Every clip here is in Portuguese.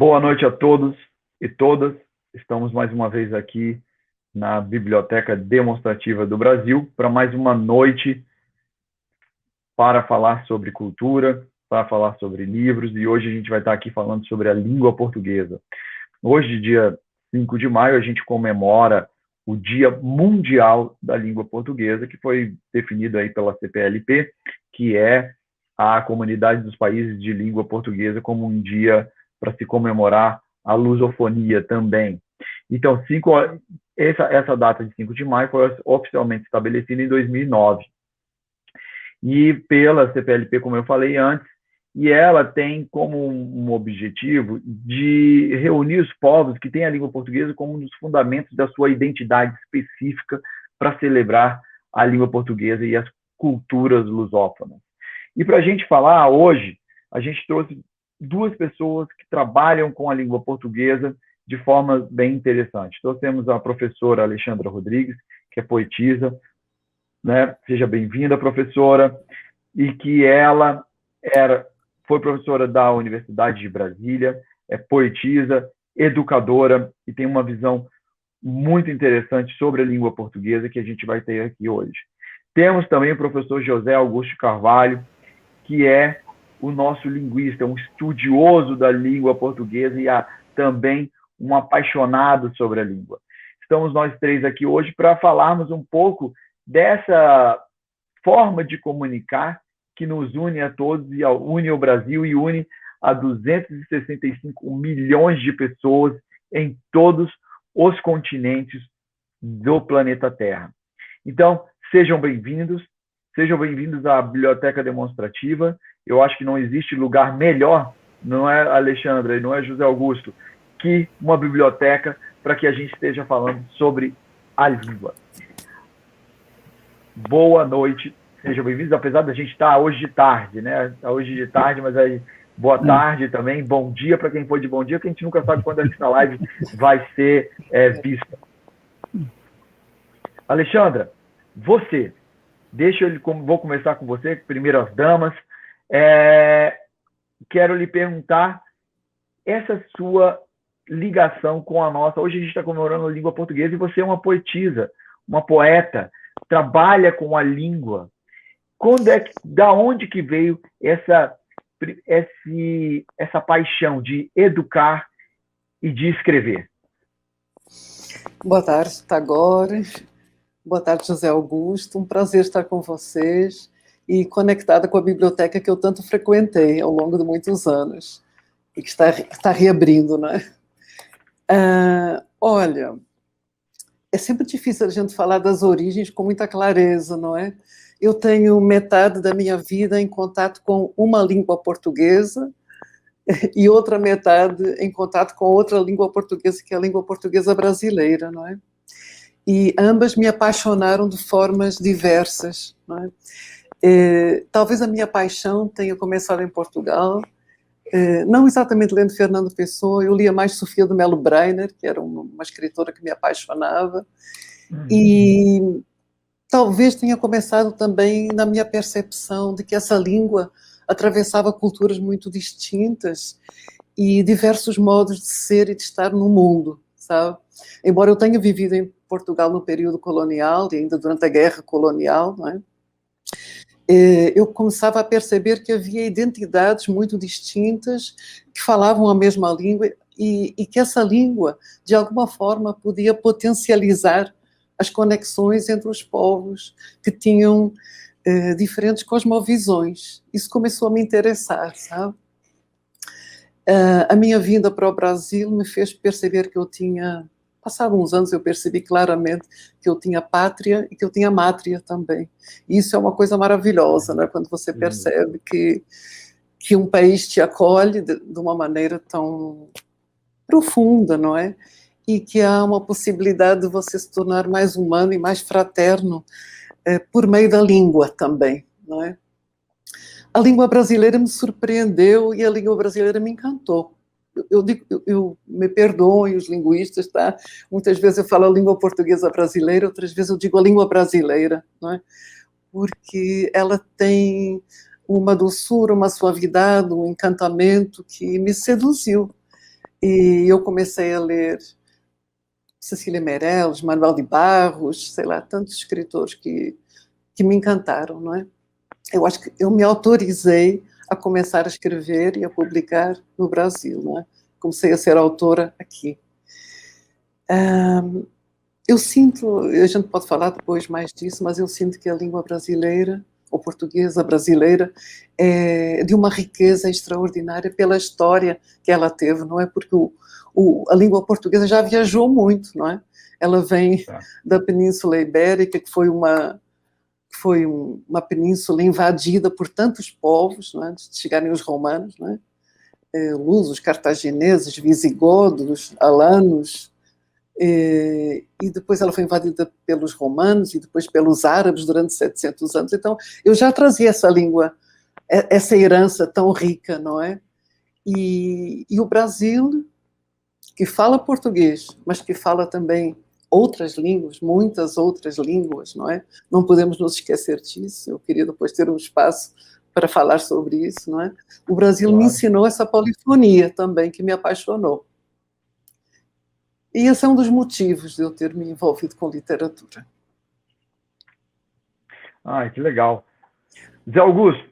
Boa noite a todos e todas. Estamos mais uma vez aqui na Biblioteca Demonstrativa do Brasil para mais uma noite para falar sobre cultura, para falar sobre livros, e hoje a gente vai estar aqui falando sobre a língua portuguesa. Hoje, dia 5 de maio, a gente comemora o Dia Mundial da Língua Portuguesa, que foi definido aí pela CPLP, que é a Comunidade dos Países de Língua Portuguesa, como um dia para se comemorar a lusofonia também. Então, essa data de 5 de maio foi oficialmente estabelecida em 2009. E pela CPLP, como eu falei antes, e ela tem como um objetivo de reunir os povos que têm a língua portuguesa como um dos fundamentos da sua identidade específica para celebrar a língua portuguesa e as culturas lusófonas. E para a gente falar hoje, a gente trouxe duas pessoas que trabalham com a língua portuguesa de forma bem interessante. Então, temos a professora Alexandra Rodrigues, que é poetisa, né? Seja bem-vinda, professora, e que ela foi professora da Universidade de Brasília, é poetisa, educadora e tem uma visão muito interessante sobre a língua portuguesa que a gente vai ter aqui hoje. Temos também o professor José Augusto Carvalho, que é o nosso linguista, um estudioso da língua portuguesa e também um apaixonado sobre a língua. Estamos nós três aqui hoje para falarmos um pouco dessa forma de comunicar que nos une a todos e une o Brasil e une a 265 milhões de pessoas em todos os continentes do planeta Terra. Então, sejam bem-vindos à Biblioteca Demonstrativa. Eu acho que não existe lugar melhor, não é, Alexandra, e não é, José Augusto, que uma biblioteca para que a gente esteja falando sobre a língua. Boa noite, sejam bem-vindos, apesar da gente estar hoje de tarde, né? Hoje de tarde, mas aí boa tarde também, bom dia para quem foi de bom dia, porque a gente nunca sabe quando essa live vai ser vista. Alexandra, você, vou começar com você, primeiro as damas. Quero lhe perguntar essa sua ligação com a nossa. Hoje a gente está comemorando a língua portuguesa e você é uma poetisa, uma poeta, trabalha com a língua. Da onde que veio essa paixão de educar e de escrever? Boa tarde, Tagores. Boa tarde, José Augusto. Um prazer estar com vocês e conectada com a biblioteca que eu tanto frequentei ao longo de muitos anos e que está reabrindo, né? Olha, é sempre difícil a gente falar das origens com muita clareza, não é? Eu tenho metade da minha vida em contato com uma língua portuguesa e outra metade em contato com outra língua portuguesa, que é a língua portuguesa brasileira, não é? E ambas me apaixonaram de formas diversas, não é? Talvez a minha paixão tenha começado em Portugal, não exatamente lendo Fernando Pessoa, eu lia mais Sofia de Melo Breiner, que era uma escritora que me apaixonava, e talvez tenha começado também na minha percepção de que essa língua atravessava culturas muito distintas e diversos modos de ser e de estar no mundo, sabe? Embora eu tenha vivido em Portugal no período colonial e ainda durante a guerra colonial, não é? Eu começava a perceber que havia identidades muito distintas que falavam a mesma língua e que essa língua, de alguma forma, podia potencializar as conexões entre os povos que tinham diferentes cosmovisões. Isso começou a me interessar, sabe? A minha vinda para o Brasil me fez perceber que eu tinha... Passados uns anos eu percebi claramente que eu tinha pátria e que eu tinha mátria também. E isso é uma coisa maravilhosa, né? Quando você percebe que um país te acolhe de uma maneira tão profunda, não é? E que há uma possibilidade de você se tornar mais humano e mais fraterno por meio da língua também, não é? A língua brasileira me surpreendeu e a língua brasileira me encantou. Eu me perdoem os linguistas, tá? Muitas vezes eu falo a língua portuguesa brasileira, outras vezes eu digo a língua brasileira, não é? Porque ela tem uma doçura, uma suavidade, um encantamento que me seduziu. E eu comecei a ler Cecília Meirelles, Manuel de Barros, sei lá, tantos escritores que me encantaram, não é? Eu acho que eu me autorizei a começar a escrever e a publicar no Brasil, não é? Comecei a ser autora aqui. Eu sinto, a gente pode falar depois mais disso, mas eu sinto que a língua brasileira, ou portuguesa brasileira, é de uma riqueza extraordinária pela história que ela teve, não é? Porque a língua portuguesa já viajou muito, não é? Ela vem da Península Ibérica, que foi uma península invadida por tantos povos, não é? Antes de chegarem os romanos, não é? Lusos, cartagineses, visigodos, alanos, e depois ela foi invadida pelos romanos e depois pelos árabes durante 700 anos. Então, eu já trazia essa língua, essa herança tão rica, não é? E o Brasil, que fala português, mas que fala também outras línguas, muitas outras línguas, não é? Não podemos nos esquecer disso. Eu queria depois ter um espaço para falar sobre isso, não é? O Brasil me ensinou essa polifonia também, que me apaixonou. E esse é um dos motivos de eu ter me envolvido com literatura. Que legal. Zé Augusto,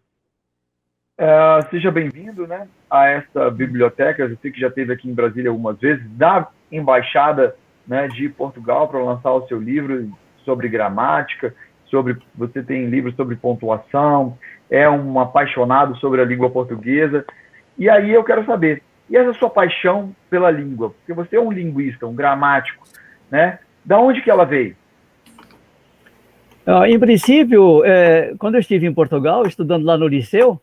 seja bem-vindo, né, a essa biblioteca. Eu sei que já esteve aqui em Brasília algumas vezes, da Embaixada, né, de Portugal, para lançar o seu livro sobre gramática, você tem livros sobre pontuação, é um apaixonado sobre a língua portuguesa. E aí eu quero saber, e essa sua paixão pela língua? Porque você é um linguista, um gramático, né? Da onde que ela veio? Em princípio, quando eu estive em Portugal, estudando lá no liceu,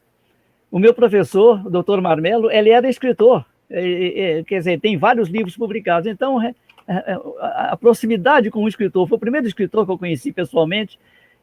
o meu professor, o Dr. Marmelo, ele era escritor, quer dizer, tem vários livros publicados. Então, a proximidade com o escritor, foi o primeiro escritor que eu conheci pessoalmente,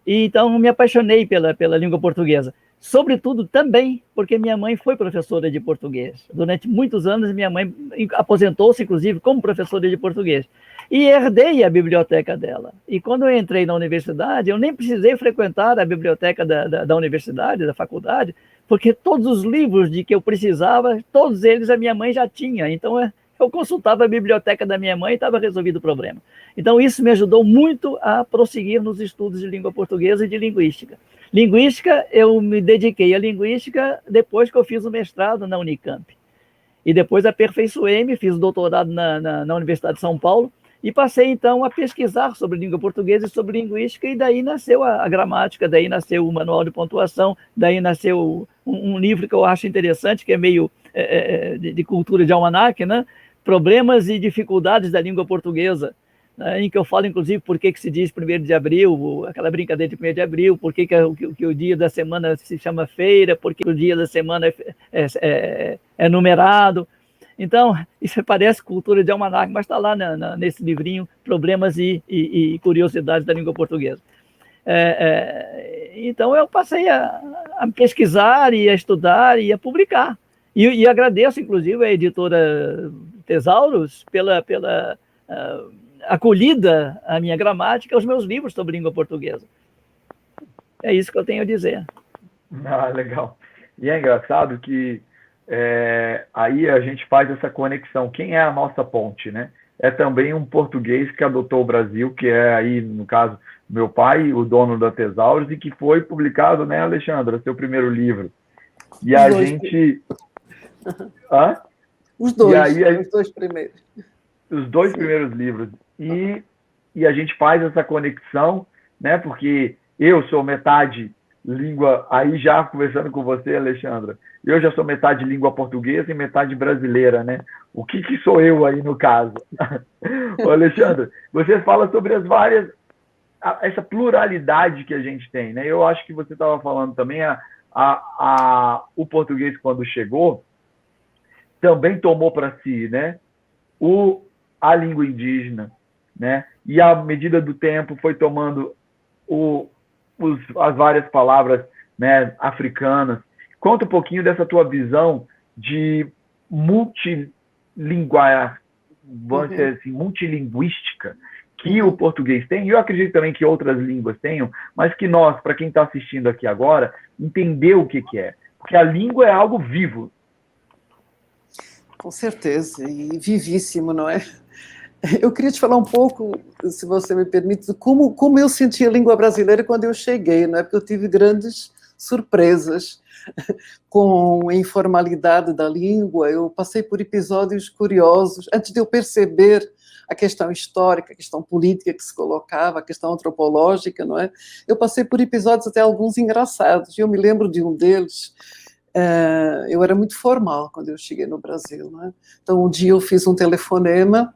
e então me apaixonei pela língua portuguesa. Sobretudo também porque minha mãe foi professora de português. Durante muitos anos, minha mãe aposentou-se, inclusive, como professora de português. E herdei a biblioteca dela. E quando eu entrei na universidade, eu nem precisei frequentar a biblioteca da universidade, da faculdade, porque todos os livros de que eu precisava, todos eles a minha mãe já tinha. Então, eu consultava a biblioteca da minha mãe e estava resolvido o problema. Então, isso me ajudou muito a prosseguir nos estudos de língua portuguesa e de linguística. Linguística, eu me dediquei à linguística depois que eu fiz o mestrado na Unicamp. E depois aperfeiçoei-me, fiz o doutorado na Universidade de São Paulo, e passei, então, a pesquisar sobre língua portuguesa e sobre linguística, e daí nasceu a gramática, daí nasceu o manual de pontuação, daí nasceu um livro que eu acho interessante, que é meio de cultura de almanaque, né? Problemas e dificuldades da língua portuguesa, né? Em que eu falo, inclusive, por que se diz 1º de abril, aquela brincadeira de 1º de abril, por que o dia da semana se chama feira, por que o dia da semana é numerado. Então, isso parece cultura de almanaque, mas está lá nesse livrinho, Problemas e Curiosidades da Língua Portuguesa. Então, eu passei a pesquisar e a estudar e a publicar. E agradeço, inclusive, a editora Tesauros pela acolhida à minha gramática, aos meus livros sobre língua portuguesa. É isso que eu tenho a dizer. Legal. E é engraçado que aí a gente faz essa conexão. Quem é a nossa ponte, né? É também um português que adotou o Brasil, que é aí, no caso, meu pai, o dono da Tesauros, e que foi publicado, né, Alexandra, seu primeiro livro. E a gente... Os dois primeiros. Os dois primeiros livros. E a gente faz essa conexão, né? Porque eu sou metade língua, aí já conversando com você, Alexandra, eu já sou metade língua portuguesa e metade brasileira, né? O que sou eu aí no caso? Ô, Alexandra, você fala sobre as várias, essa pluralidade que a gente tem, né? Eu acho que você estava falando também, o português quando chegou, também tomou para si, né? A língua indígena, né? E à medida do tempo foi tomando as várias palavras, né, africanas. Conta um pouquinho dessa tua visão de multilinguística que o português tem, e eu acredito também que outras línguas tenham, mas que nós, para quem está assistindo aqui agora, entender o que é. Porque a língua é algo vivo. Com certeza, e vivíssimo, não é? Eu queria te falar um pouco, se você me permite, como eu senti a língua brasileira quando eu cheguei, não é? Porque eu tive grandes surpresas com a informalidade da língua, eu passei por episódios curiosos, antes de eu perceber a questão histórica, a questão política que se colocava, a questão antropológica, não é? Eu passei por episódios até alguns engraçados, e eu me lembro de um deles. Eu era muito formal quando eu cheguei no Brasil, não é? Então, um dia eu fiz um telefonema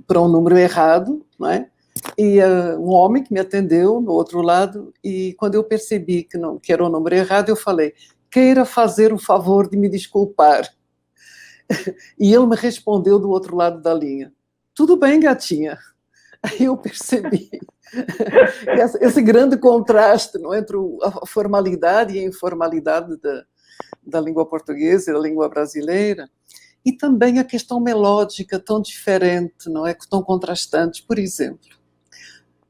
para um número errado, não é? E um homem que me atendeu no outro lado, e quando eu percebi que era o número errado, eu falei: queira fazer o favor de me desculpar. E ele me respondeu do outro lado da linha: tudo bem, gatinha. Aí eu percebi esse grande contraste, não, entre a formalidade e a informalidade da língua portuguesa e da língua brasileira, e também a questão melódica tão diferente, não é? Tão contrastante. Por exemplo,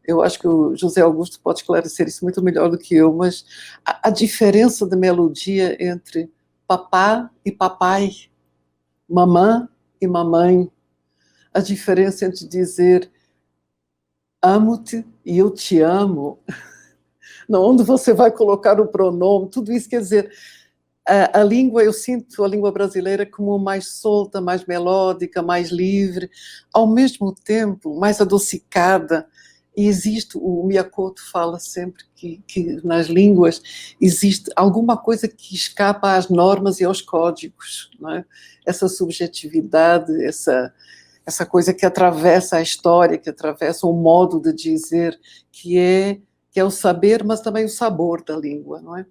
eu acho que o José Augusto pode esclarecer isso muito melhor do que eu, mas a diferença de melodia entre papá e papai, mamã e mamãe, a diferença entre dizer amo-te e eu te amo, onde você vai colocar o pronome, tudo isso, quer dizer, a língua, eu sinto a língua brasileira como mais solta, mais melódica, mais livre, ao mesmo tempo mais adocicada. E existe, o Miyakoto fala sempre que nas línguas existe alguma coisa que escapa às normas e aos códigos, não é? Essa subjetividade, essa coisa que atravessa a história, que atravessa o modo de dizer, que é o saber, mas também o sabor da língua, não é?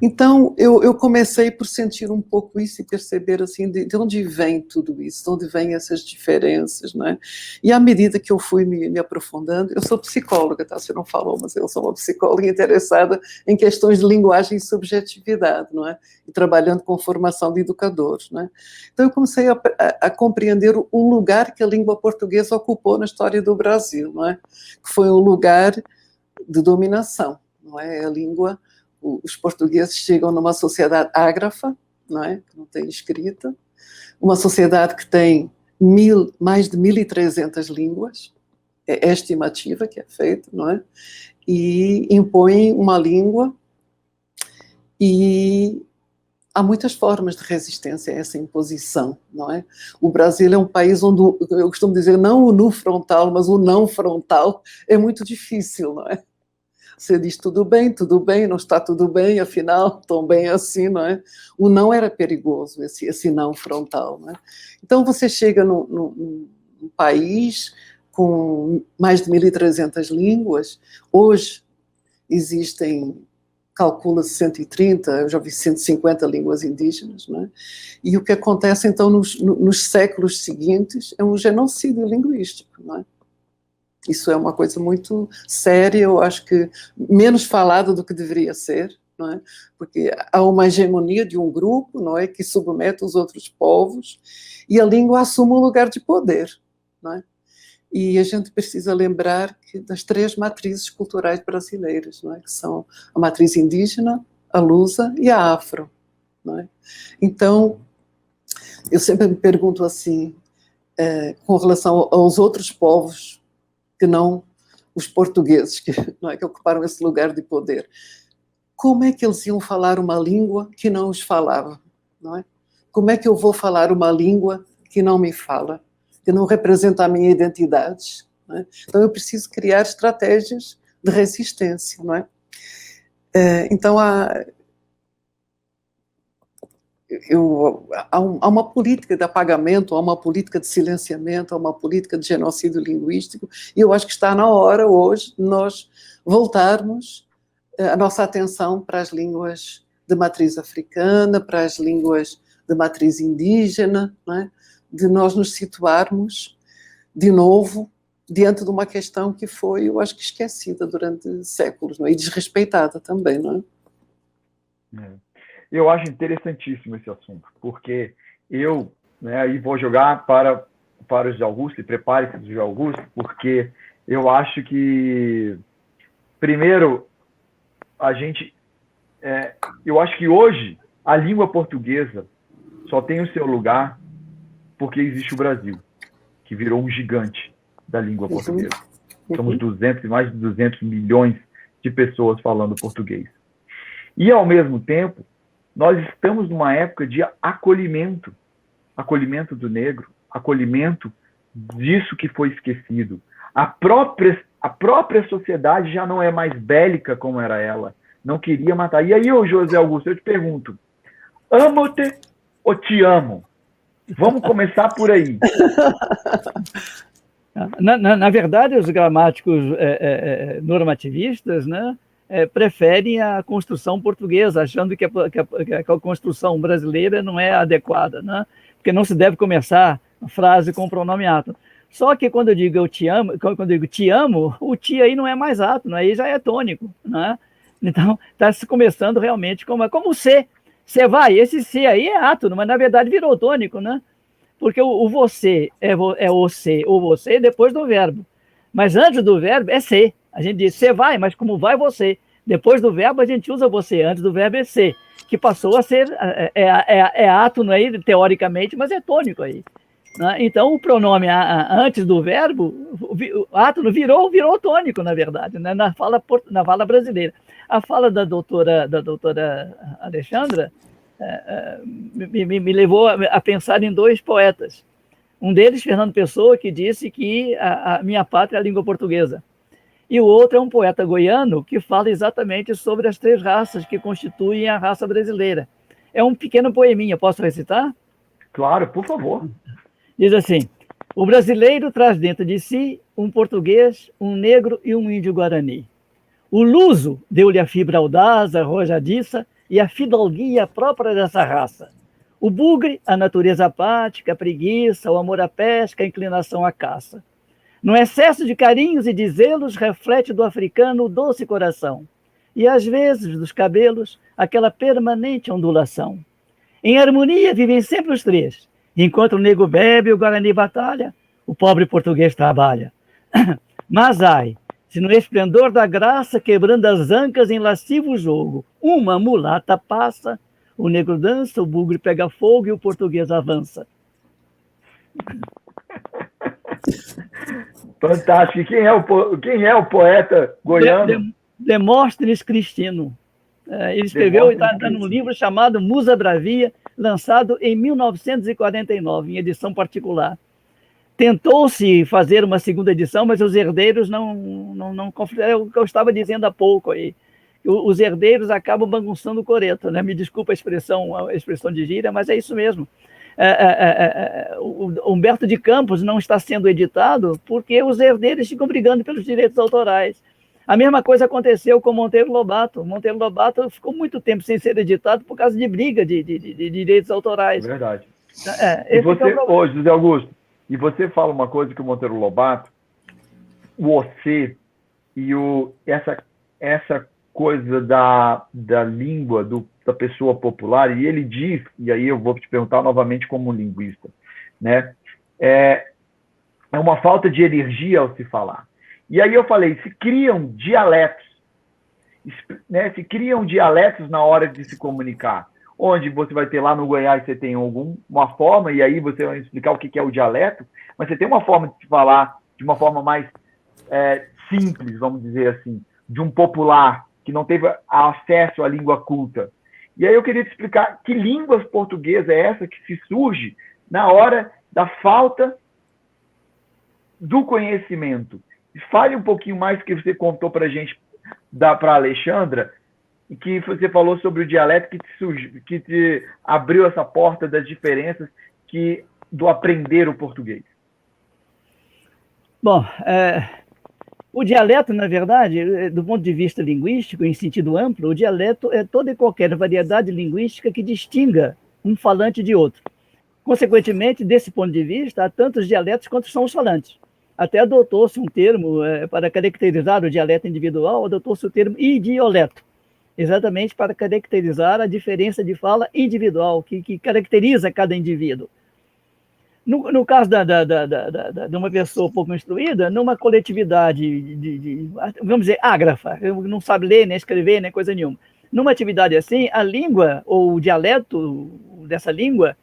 Então, eu comecei por sentir um pouco isso e perceber, assim, de onde vem tudo isso, de onde vêm essas diferenças, não é? E à medida que eu fui me aprofundando, eu sou psicóloga, tá? Você não falou, mas eu sou uma psicóloga interessada em questões de linguagem e subjetividade, não é? E trabalhando com formação de educadores, não é? Então, eu comecei a compreender o lugar que a língua portuguesa ocupou na história do Brasil, não é? Que foi um lugar de dominação, não é? A língua... Os portugueses chegam numa sociedade ágrafa, não é? Que não tem escrita, uma sociedade que tem mais de 1.300 línguas, é a estimativa que é feita, não é? E impõem uma língua, e há muitas formas de resistência a essa imposição, não é? O Brasil é um país onde, eu costumo dizer, não o nu frontal, mas o não frontal é muito difícil, não é? Você diz tudo bem, não está tudo bem, afinal, tão bem assim, não é? O não era perigoso, esse não frontal, não é? Então, você chega num país com mais de 1.300 línguas, hoje existem, calcula-se 130, eu já vi 150 línguas indígenas, não é? E o que acontece, então, nos séculos seguintes é um genocídio linguístico, não é? Isso é uma coisa muito séria, eu acho que menos falada do que deveria ser, não é? Porque há uma hegemonia de um grupo, não é, que submete os outros povos, e a língua assume um lugar de poder, não é? E a gente precisa lembrar das 3 matrizes culturais brasileiras, não é? Que são a matriz indígena, a lusa e a afro, não é? Então, eu sempre me pergunto assim, com relação aos outros povos, que não os portugueses, não é, que ocuparam esse lugar de poder. Como é que eles iam falar uma língua que não os falava? Não é? Como é que eu vou falar uma língua que não me fala, que não representa a minha identidade? Não é? Então eu preciso criar estratégias de resistência, não é? Então há uma política de apagamento, há uma política de silenciamento, há uma política de genocídio linguístico, e eu acho que está na hora hoje de nós voltarmos a nossa atenção para as línguas de matriz africana, para as línguas de matriz indígena, não é? De nós nos situarmos de novo diante de uma questão que foi, eu acho que esquecida durante séculos, não é? E desrespeitada também, não é? Eu acho interessantíssimo esse assunto, porque eu, né, aí vou jogar para o José Augusto, e prepare-se, José Augusto, porque eu acho que, primeiro, eu acho que hoje a língua portuguesa só tem o seu lugar porque existe o Brasil, que virou um gigante da língua portuguesa. Somos mais de 200 milhões de pessoas falando português. E, ao mesmo tempo, nós estamos numa época de acolhimento do negro, acolhimento disso que foi esquecido. A própria sociedade já não é mais bélica como era ela, não queria matar. E aí, ô José Augusto, eu te pergunto, amo-te ou te amo? Vamos começar por aí. Na verdade, os gramáticos normativistas, né, preferem a construção portuguesa, achando que a construção brasileira não é adequada, né, porque não se deve começar a frase com o pronome ato. Só que quando eu digo eu te amo, quando eu digo te amo, o ti aí não é mais átono, aí já é tônico, né? Então, está se começando realmente como C. Você vai, esse C aí é átono, mas na verdade virou tônico, né? Porque o você é o C, ou você depois do verbo. Mas antes do verbo é C. A gente diz você vai, mas como vai você? Depois do verbo a gente usa você, antes do verbo é C, que passou a ser átono aí, teoricamente, mas é tônico aí. Né? Então, o pronome antes do verbo, o átono virou tônico, na verdade, né? na fala brasileira. A fala da doutora Alexandra me levou a pensar em dois poetas. Um deles, Fernando Pessoa, que disse que a minha pátria é a língua portuguesa. E o outro é um poeta goiano que fala exatamente sobre as 3 raças que constituem a raça brasileira. É um pequeno poeminha, posso recitar? Claro, por favor. Diz assim: o brasileiro traz dentro de si um português, um negro e um índio guarani. O luso deu-lhe a fibra audaz, arrojadiça e a fidalguia própria dessa raça. O bugre, a natureza apática, a preguiça, o amor à pesca, a inclinação à caça. No excesso de carinhos e de zelos, reflete do africano o doce coração. E às vezes, dos cabelos, aquela permanente ondulação. Em harmonia vivem sempre os 3. Enquanto o negro bebe, o guarani batalha, o pobre português trabalha. Mas ai, se no esplendor da graça, quebrando as ancas em lascivo jogo, uma mulata passa, o negro dança, o bugre pega fogo e o português avança. Fantástico. E quem é o poeta goiano? Demóstenes Cristino. Ele escreveu e está num livro chamado Musa Bravia, lançado em 1949, em edição particular. Tentou-se fazer uma segunda edição, mas os herdeiros não é o que eu estava dizendo há pouco aí. Os herdeiros acabam bagunçando o coreto, né? Me desculpa a expressão de gíria, mas é isso mesmo. O Humberto de Campos não está sendo editado porque os herdeiros ficam brigando pelos direitos autorais. A mesma coisa aconteceu com Monteiro Lobato. Monteiro Lobato ficou muito tempo sem ser editado por causa de briga de direitos autorais. É verdade. E você, José Augusto, e você fala uma coisa que o Monteiro Lobato, o você e essa coisa da língua da pessoa popular, e ele diz, e aí eu vou te perguntar novamente como linguista, né? É uma falta de energia ao se falar. E aí eu falei, se criam dialetos, né? Se criam dialetos na hora de se comunicar, onde você vai ter lá no Goiás, você tem uma forma, e aí você vai explicar o que é o dialeto, mas você tem uma forma de se falar de uma forma mais simples, vamos dizer assim, de um popular que não teve acesso à língua culta. E aí eu queria te explicar que língua portuguesa é essa que se surge na hora da falta do conhecimento. Fale um pouquinho mais que você contou para a gente, para a Alexandra, e que você falou sobre o dialeto que te abriu essa porta das diferenças do aprender o português. Bom, o dialeto, na verdade, do ponto de vista linguístico, em sentido amplo, o dialeto é toda e qualquer variedade linguística que distinga um falante de outro. Consequentemente, desse ponto de vista, há tantos dialetos quanto são os falantes. Até adotou-se um termo para caracterizar o dialeto individual, adotou-se o termo idioleto, exatamente para caracterizar a diferença de fala individual, que caracteriza cada indivíduo. No caso de uma pessoa pouco instruída, numa coletividade vamos dizer, ágrafa, não sabe ler, nem escrever, nem coisa nenhuma. Numa atividade assim, a língua, ou o dialeto dessa língua,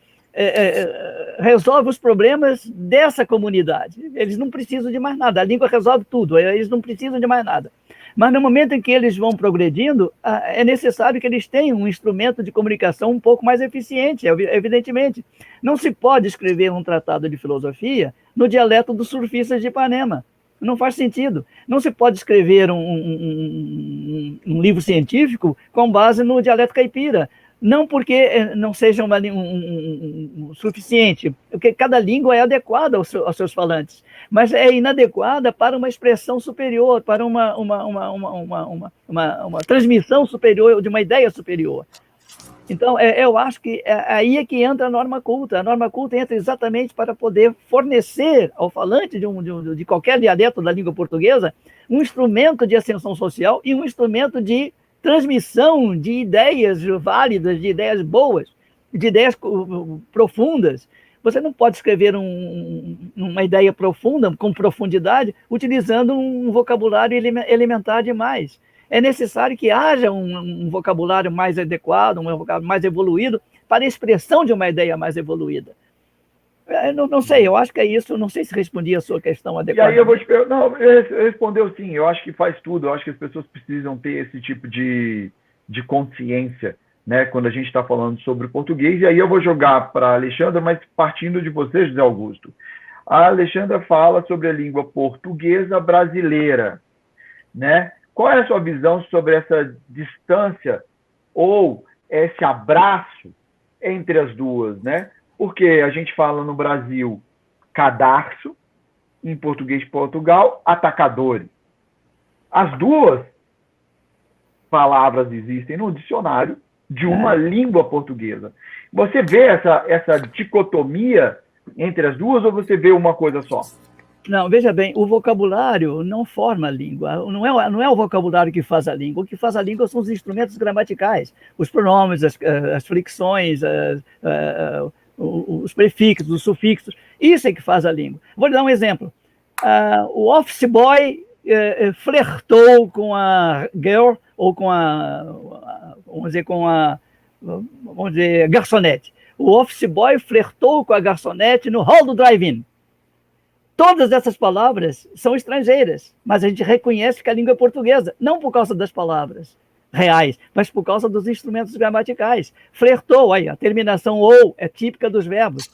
resolve os problemas dessa comunidade. Eles não precisam de mais nada. A língua resolve tudo, eles não precisam de mais nada. Mas no momento em que eles vão progredindo, é necessário que eles tenham um instrumento de comunicação um pouco mais eficiente, evidentemente. Não se pode escrever um tratado de filosofia no dialeto dos surfistas de Ipanema. Não faz sentido. Não se pode escrever um livro científico com base no dialeto caipira. Não porque não seja suficiente, porque cada língua é adequada aos seus falantes, mas é inadequada para uma expressão superior, para uma transmissão superior, de uma ideia superior. Então, eu acho que aí é que entra a norma culta. A norma culta entra exatamente para poder fornecer ao falante de qualquer dialeto da língua portuguesa um instrumento de ascensão social e um instrumento de transmissão de ideias válidas, de ideias boas, de ideias profundas. Você não pode escrever uma ideia profunda, com profundidade, utilizando um vocabulário elementar demais. É necessário que haja um vocabulário mais adequado, um vocabulário mais evoluído, para a expressão de uma ideia mais evoluída. Não sei, eu acho que é isso, não sei se respondi a sua questão adequadamente. E aí eu vou te perguntar, não, respondeu sim, eu acho que faz tudo, eu acho que as pessoas precisam ter esse tipo de consciência, né, quando a gente está falando sobre português, e aí eu vou jogar para a Alexandra, mas partindo de você, José Augusto. A Alexandra fala sobre a língua portuguesa brasileira, né? Qual é a sua visão sobre essa distância ou esse abraço entre as duas, né? Porque a gente fala no Brasil cadarço, em português de Portugal, atacadores. As duas palavras existem no dicionário de uma língua portuguesa. Você vê essa dicotomia entre as duas ou você vê uma coisa só? Não, veja bem, o vocabulário não forma a língua, não é o vocabulário que faz a língua, o que faz a língua são os instrumentos gramaticais, os pronomes, as fricções, os prefixos, os sufixos, isso é que faz a língua. Vou lhe dar um exemplo. O office boy flertou com a girl, ou com vamos dizer, garçonete. O office boy flertou com a garçonete no hall do drive-in. Todas essas palavras são estrangeiras, mas a gente reconhece que a língua é portuguesa, não por causa das palavras reais, mas por causa dos instrumentos gramaticais. Flertou, aí, a terminação ou é típica dos verbos.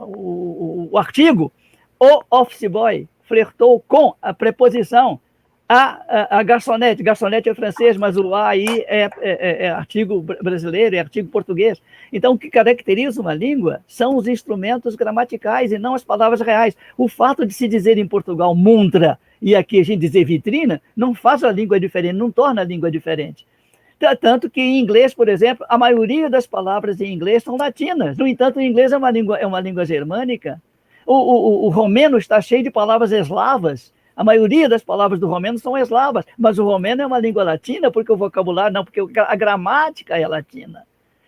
O artigo, o office boy, flertou com a preposição a garçonete. Garçonete é francês, mas o A aí é artigo brasileiro, é artigo português. Então, o que caracteriza uma língua são os instrumentos gramaticais e não as palavras reais. O fato de se dizer em Portugal montra e aqui a gente dizer vitrina, não faz a língua diferente, não torna a língua diferente. Tanto que em inglês, por exemplo, a maioria das palavras em inglês são latinas. No entanto, o inglês é uma língua germânica. O romeno está cheio de palavras eslavas. A maioria das palavras do romeno são eslavas, mas o romeno é uma língua latina porque o vocabulário não, porque a gramática é latina.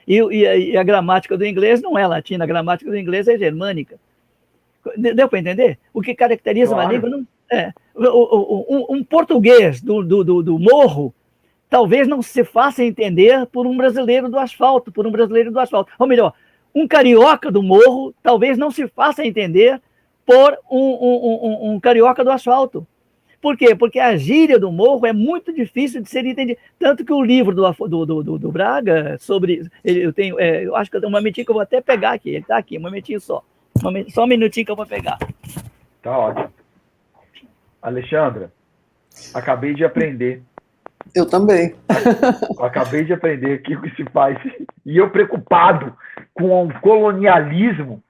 E a gramática do inglês não é latina, a gramática do inglês é germânica. Deu para entender? O que caracteriza uma língua não é. Um português do morro talvez não se faça entender por um brasileiro do asfalto, Ou melhor, um carioca do morro talvez não se faça entender por um carioca do asfalto. Por quê? Porque a gíria do morro é muito difícil de ser entendida. Tanto que o livro do Braga, sobre... eu acho que eu tenho um momentinho que eu vou até pegar aqui. Ele está aqui, um momentinho só. Só um minutinho que eu vou pegar. Tá ótimo. Alexandra, acabei de aprender. Eu também. Acabei de aprender aqui o que se faz. E eu preocupado com o colonialismo.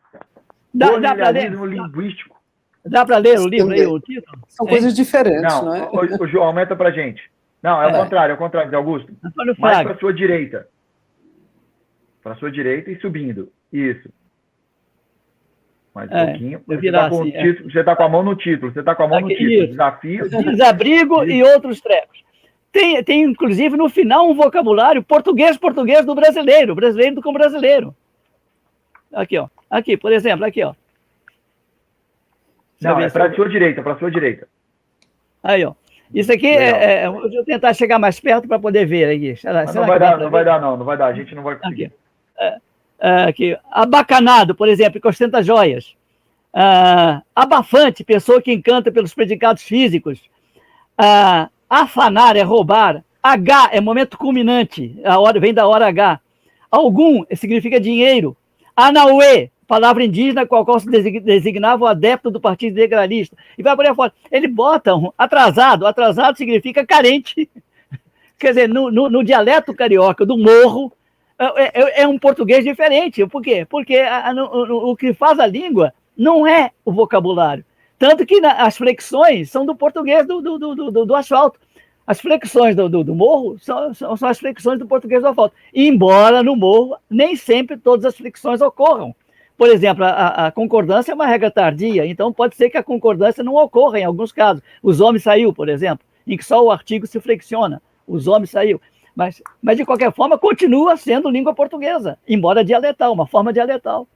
Colonialismo linguístico. Dá para ler o livro aí, o título? São coisas diferentes, não é? O João, aumenta para gente. Não, é o contrário, de Augusto. Mais para a sua direita. Para a sua direita e subindo. Isso. Mais um pouquinho. Você está com a mão no título. Você está com a mão no título. Desafio. Desabrigo e outros trecos. Tem, inclusive, no final, um vocabulário português do brasileiro com brasileiro. Aqui, ó. Aqui, por exemplo, aqui, ó. Não, é para a sua direita, Aí, ó. Isso aqui deixa eu tentar chegar mais perto para poder ver aqui. Não vai dar. A gente não vai conseguir. abacanado, por exemplo, que ostenta joias. Abafante, pessoa que encanta pelos predicados físicos. Afanar é roubar. H é momento culminante, vem da hora H. Algum significa dinheiro. Anauê, palavra indígena com a qual se designava o adepto do Partido Integralista. E vai por aí fora. Ele bota atrasado. Atrasado significa carente. Quer dizer, no dialeto carioca do morro, é um português diferente. Por quê? Porque o que faz a língua não é o vocabulário. Tanto que as flexões são do português do asfalto. As flexões do morro são as flexões do português do asfalto. Embora no morro nem sempre todas as flexões ocorram. Por exemplo, a concordância é uma regra tardia, então pode ser que a concordância não ocorra em alguns casos. Os homens saiu, por exemplo, em que só o artigo se flexiona. Os homens saiu. Mas, de qualquer forma, continua sendo língua portuguesa, embora dialetal, uma forma dialetal.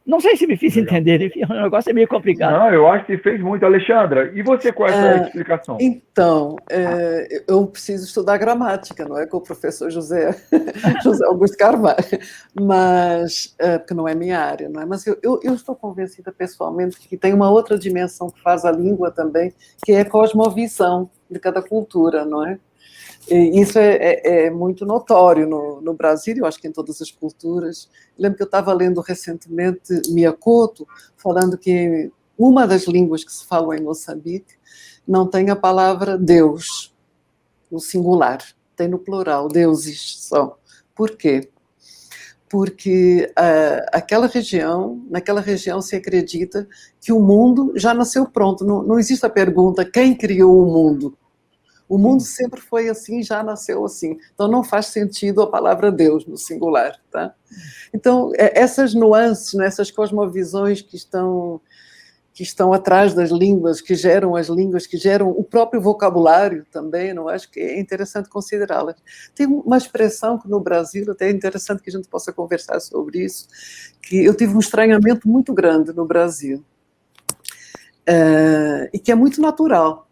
Não sei se me fiz entender, enfim, o negócio é meio complicado. Não, eu acho que fez muito. Alexandra, e você com essa explicação? Então, eu preciso estudar gramática, não é? Com o professor José Augusto Carvalho, mas, porque não é minha área, não é? Mas eu estou convencida pessoalmente que tem uma outra dimensão que faz a língua também, que é a cosmovisão de cada cultura, não é? E isso é muito notório no Brasil, eu acho que em todas as culturas. Lembro que eu estava lendo recentemente Miyakoto, falando que uma das línguas que se falam em Moçambique não tem a palavra Deus, no singular, tem no plural, deuses só. Por quê? Porque naquela região se acredita que o mundo já nasceu pronto, não existe a pergunta quem criou o mundo. O mundo sempre foi assim, já nasceu assim. Então, não faz sentido a palavra Deus no singular. Tá? Então, essas nuances, essas cosmovisões que estão atrás das línguas, que geram as línguas, que geram o próprio vocabulário também, não acho que é interessante considerá-las. Tem uma expressão que no Brasil, até é interessante que a gente possa conversar sobre isso, que eu tive um estranhamento muito grande no Brasil, e que é muito natural.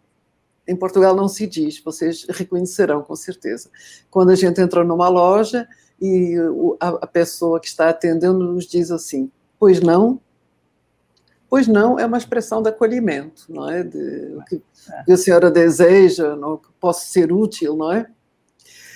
Em Portugal não se diz, vocês reconhecerão com certeza. Quando a gente entra numa loja e a pessoa que está atendendo nos diz assim, pois não é uma expressão de acolhimento, não é? O que a senhora deseja, não, que posso ser útil, não é?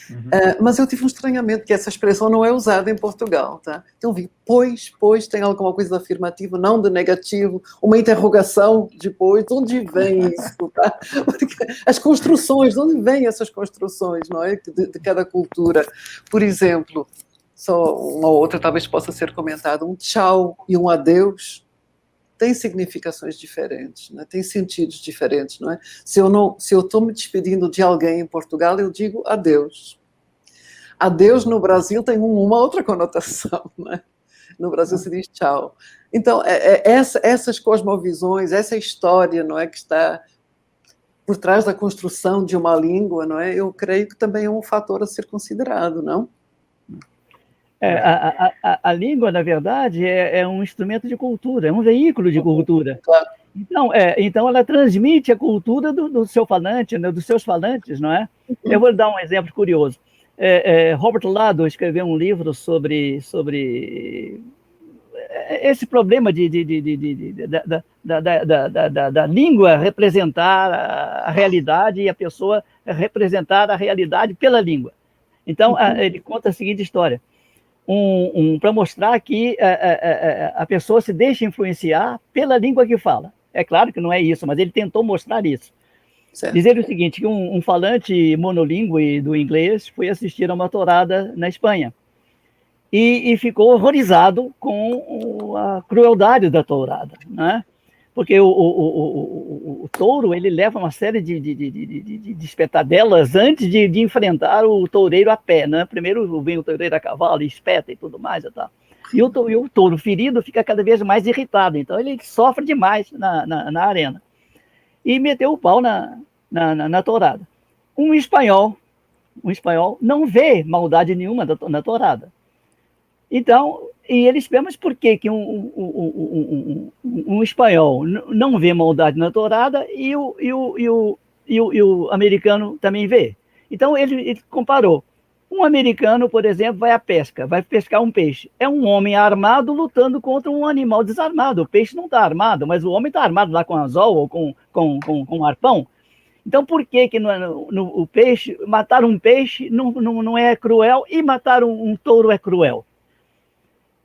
Uhum. Mas eu tive um estranhamento que essa expressão não é usada em Portugal, tá? Então vi, pois, tem alguma coisa de afirmativo, não de negativo, uma interrogação depois, de onde vem isso, tá? Porque as construções, de onde vêm essas construções, não é? De cada cultura. Por exemplo, só uma outra talvez possa ser comentada, um tchau e um adeus tem significações diferentes, né? Tem sentidos diferentes, não é? Se eu estou me despedindo de alguém em Portugal, eu digo adeus. Adeus no Brasil tem uma outra conotação, né? No Brasil se diz tchau. Então, essas cosmovisões, essa história, não é, que está por trás da construção de uma língua, não é? Eu creio que também é um fator a ser considerado, não? A língua, na verdade, é um instrumento de cultura, é um veículo de cultura. Claro. Então ela transmite a cultura do seu falante, né, dos seus falantes, não é? Eu vou dar um exemplo curioso. Robert Lado escreveu um livro sobre esse problema da língua representar a realidade e a pessoa representar a realidade pela língua. Então, ele conta a seguinte história. Para mostrar que a pessoa se deixa influenciar pela língua que fala. É claro que não é isso, mas ele tentou mostrar isso. Certo. Dizer o seguinte, que um falante monolíngue do inglês foi assistir a uma tourada na Espanha e ficou horrorizado com a crueldade da tourada, né? Porque o touro, ele leva uma série de espetadelas antes de enfrentar o toureiro a pé, né? Primeiro vem o toureiro a cavalo, espeta e tudo mais e tal. E o touro ferido fica cada vez mais irritado, então ele sofre demais na arena. E meteu o pau na tourada. Um espanhol não vê maldade nenhuma na tourada. Então, e eles perguntam, mas por que um espanhol não vê maldade na tourada e o americano também vê? Então, ele comparou Um americano, por exemplo, vai à pesca, vai pescar um peixe. É um homem armado lutando contra um animal desarmado. O peixe não está armado, mas o homem está armado lá com anzol ou com um arpão. Então, por que o peixe, matar um peixe não é cruel e matar um touro é cruel?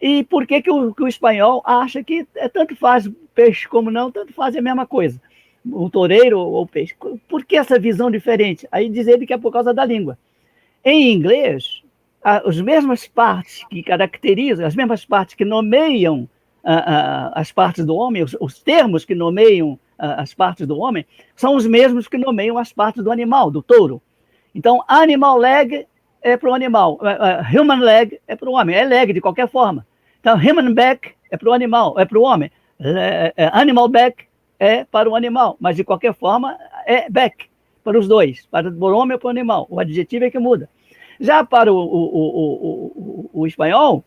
E por que o espanhol acha que tanto faz peixe como não, tanto faz a mesma coisa? O toureiro ou o peixe. Por que essa visão diferente? Aí diz ele que é por causa da língua. Em inglês, as mesmas partes que caracterizam, as mesmas partes que nomeiam as partes do homem, os termos que nomeiam as partes do homem, são os mesmos que nomeiam as partes do animal, do touro. Então, animal leg é para o animal, human leg é para o homem, é leg de qualquer forma. Então, human back é para o animal, é para o homem. Animal back é para o animal, mas de qualquer forma é back para os dois, para o homem ou para o animal. O adjetivo é que muda. Já para o espanhol,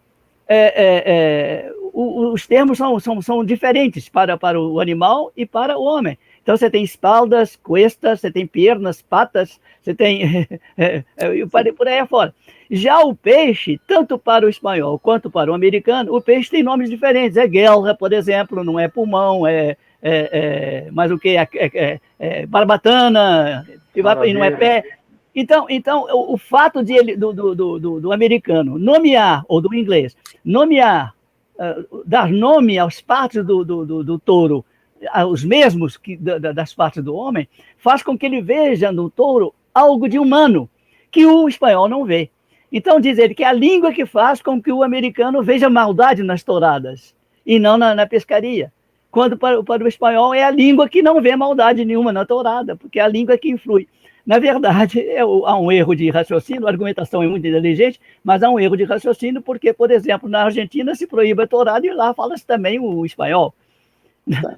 os termos são diferentes para o animal e para o homem. Então, você tem espaldas, cuestas, você tem pernas, patas, você tem... por aí afora. Já o peixe, tanto para o espanhol quanto para o americano, o peixe tem nomes diferentes. É guelra, por exemplo, não é pulmão, mas o que? Barbatana, e não é pé. Então o fato do americano nomear, ou do inglês, nomear, dar nome às partes do touro, os mesmos das partes do homem, faz com que ele veja no touro algo de humano, que o espanhol não vê. Então diz ele que é a língua que faz com que o americano veja maldade nas touradas, e não na pescaria. Quando para o espanhol é a língua que não vê maldade nenhuma na tourada, porque é a língua que influi. Na verdade, há um erro de raciocínio, a argumentação é muito inteligente, mas há um erro de raciocínio porque, por exemplo, na Argentina se proíbe a tourada e lá fala-se também o espanhol.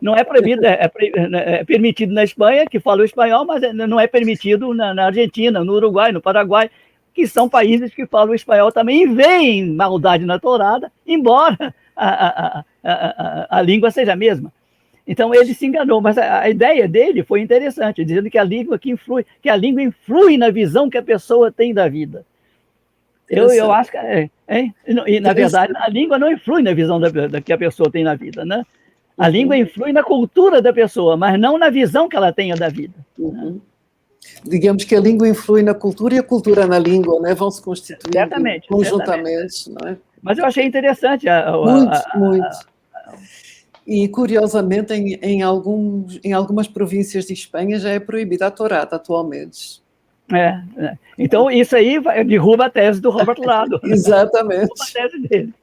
Não é proibido, é permitido na Espanha, que fala o espanhol, mas não é permitido na Argentina, no Uruguai, no Paraguai, que são países que falam o espanhol também e veem maldade na tourada, embora a língua seja a mesma. Então ele se enganou, mas a ideia dele foi interessante, dizendo que a língua influi na visão que a pessoa tem da vida. Eu acho que e na verdade a língua não influi na visão que a pessoa tem na vida, né? A língua influi na cultura da pessoa, mas não na visão que ela tenha da vida. Né? Digamos que a língua influi na cultura e a cultura na língua, né? Vão se constituindo conjuntamente. Não é? Mas eu achei interessante. Muito. E, curiosamente, em algumas províncias de Espanha já é proibida a tourada atualmente. Então, isso aí derruba a tese do Robert Lado. Exatamente. Derruba a tese dele.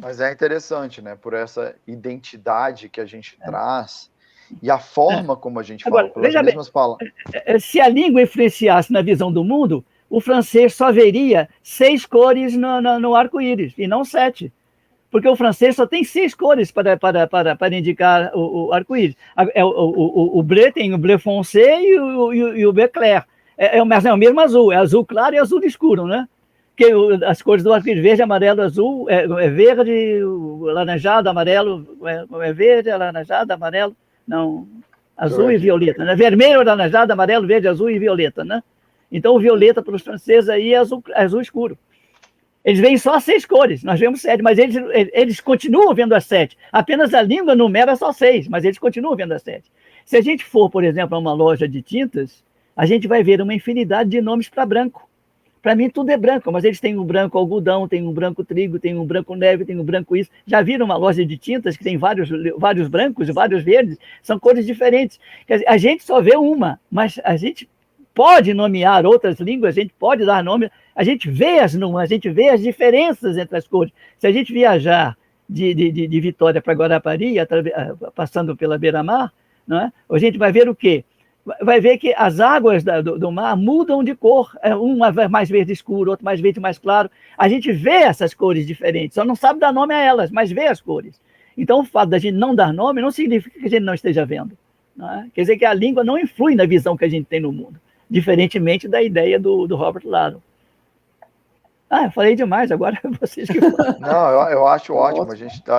Mas é interessante, né? Por essa identidade que a gente traz e a forma como a gente fala, pelas mesmas palavras. Se a língua influenciasse na visão do mundo, o francês só veria 6 cores no arco-íris, e não 7. Porque o francês só tem 6 cores para indicar o arco-íris. O bleu tem o bleu foncé e o bleu clair. Mas é o mesmo azul, é azul claro e azul escuro, né? Porque as cores do arco-íris, verde, amarelo, azul, é verde, alaranjado, amarelo, é verde, alaranjado, amarelo, não, azul e violeta, né? Vermelho, alaranjado, amarelo, verde, azul e violeta, né? Então o violeta para os franceses aí é azul escuro. Eles veem só 6 cores, nós vemos 7, mas eles continuam vendo as 7. Apenas a língua numera só 6, mas eles continuam vendo as 7. Se a gente for, por exemplo, a uma loja de tintas, a gente vai ver uma infinidade de nomes para branco. Para mim tudo é branco, mas eles têm um branco algodão, tem um branco trigo, tem um branco neve, tem um branco isso. Já viram uma loja de tintas que tem vários brancos e vários verdes? São cores diferentes. Quer dizer, a gente só vê uma, mas a gente pode nomear outras línguas, a gente pode dar nome, a gente vê as diferenças entre as cores. Se a gente viajar de Vitória para Guarapari, passando pela beira-mar, não é? A gente vai ver o quê? Vai ver que as águas do mar mudam de cor, uma mais verde escuro, outra mais verde mais claro. A gente vê essas cores diferentes, só não sabe dar nome a elas, mas vê as cores. Então, o fato da gente não dar nome não significa que a gente não esteja vendo. Não é? Quer dizer que a língua não influi na visão que a gente tem no mundo, diferentemente da ideia do Robert Lado. Eu falei demais, agora vocês que falam. Não, eu acho ótimo,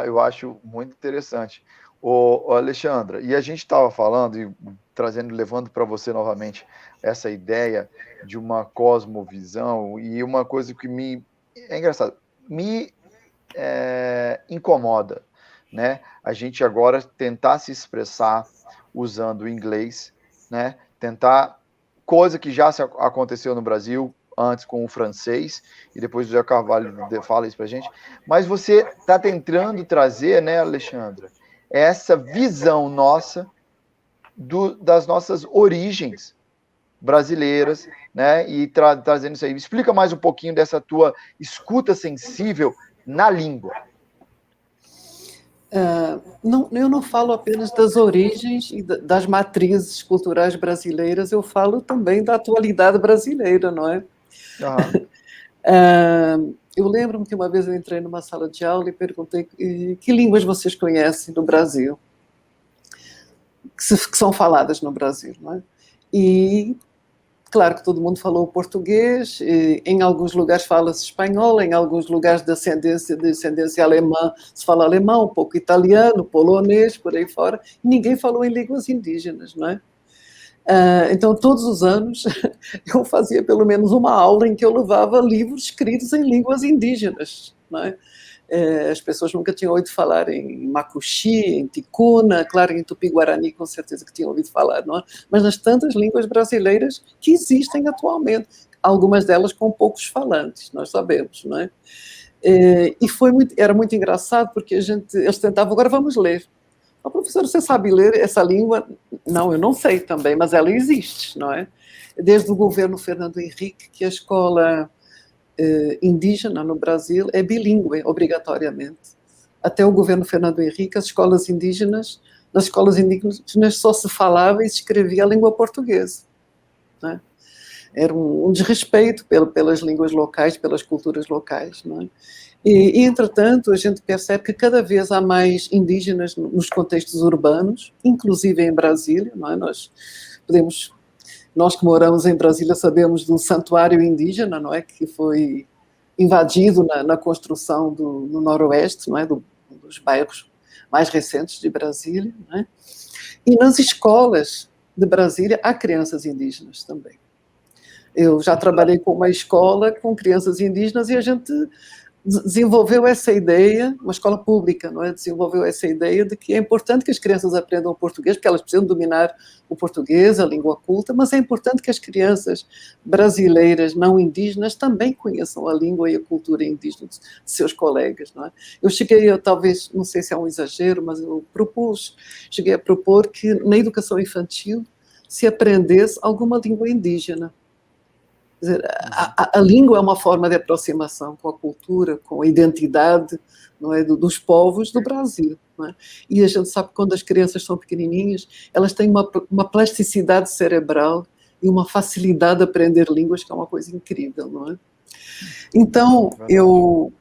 eu acho muito interessante. Ô Alexandra, e a gente estava falando, e levando para você novamente essa ideia de uma cosmovisão, e uma coisa que é engraçado, me incomoda, né? A gente agora tentar se expressar usando o inglês, né? Tentar, coisa que já aconteceu no Brasil antes com o francês, e depois o Zé Carvalho fala isso pra gente, mas você está tentando trazer, né, Alexandra, essa visão nossa das nossas origens brasileiras, né, e trazendo isso aí. Explica mais um pouquinho dessa tua escuta sensível na língua. Eu não falo apenas das origens e das matrizes culturais brasileiras, eu falo também da atualidade brasileira, não é? Uhum. Eu lembro-me que uma vez eu entrei numa sala de aula e perguntei que línguas vocês conhecem do Brasil, que são faladas no Brasil, não é? E claro que todo mundo falou português, em alguns lugares fala-se espanhol, em alguns lugares de descendência alemã se fala alemão, um pouco italiano, polonês, por aí fora. Ninguém falou em línguas indígenas, não é? Então, todos os anos, eu fazia pelo menos uma aula em que eu levava livros escritos em línguas indígenas, não é? As pessoas nunca tinham ouvido falar em Macuxi, em Ticuna, claro, em Tupi-Guarani, com certeza que tinham ouvido falar, não é? Mas nas tantas línguas brasileiras que existem atualmente, algumas delas com poucos falantes, nós sabemos, não é? E era muito engraçado, porque eles tentavam, agora vamos ler. Oh, professor, você sabe ler essa língua? Não, eu não sei também, mas ela existe, não é? Desde o governo Fernando Henrique, que a escola indígena no Brasil é bilíngue, obrigatoriamente. Até o governo Fernando Henrique, nas escolas indígenas só se falava e se escrevia a língua portuguesa, né? Era um desrespeito pelas línguas locais, pelas culturas locais, não é? E, entretanto, a gente percebe que cada vez há mais indígenas nos contextos urbanos, inclusive em Brasília, não é? Nós que moramos em Brasília sabemos do santuário indígena, não é? Que foi invadido na construção no Noroeste, não é? Dos bairros mais recentes de Brasília, não é? E nas escolas de Brasília há crianças indígenas também. Eu já trabalhei com uma escola com crianças indígenas e a gente desenvolveu essa ideia, uma escola pública, não é? Desenvolveu essa ideia de que é importante que as crianças aprendam português, porque elas precisam dominar o português, a língua culta, mas é importante que as crianças brasileiras não indígenas também conheçam a língua e a cultura indígena de seus colegas, não é? Eu cheguei talvez, não sei se é um exagero, mas eu cheguei a propor que na educação infantil se aprendesse alguma língua indígena. Quer dizer, a língua é uma forma de aproximação com a cultura, com a identidade, não é, dos povos do Brasil. Não é? E a gente sabe que quando as crianças são pequenininhas, elas têm uma plasticidade cerebral e uma facilidade de aprender línguas que é uma coisa incrível, não é? Então, eu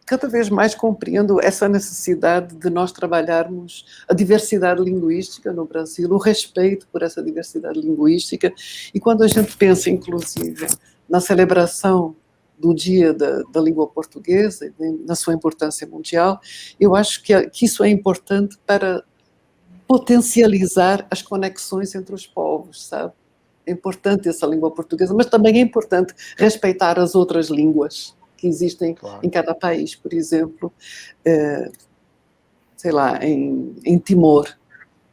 cada vez mais compreendo essa necessidade de nós trabalharmos a diversidade linguística no Brasil, o respeito por essa diversidade linguística, e quando a gente pensa, inclusive, na celebração do Dia da Língua Portuguesa, na sua importância mundial, eu acho que isso é importante para potencializar as conexões entre os povos, sabe? É importante essa língua portuguesa, mas também é importante respeitar as outras línguas que existem, claro, em cada país. Por exemplo, sei lá, em Timor.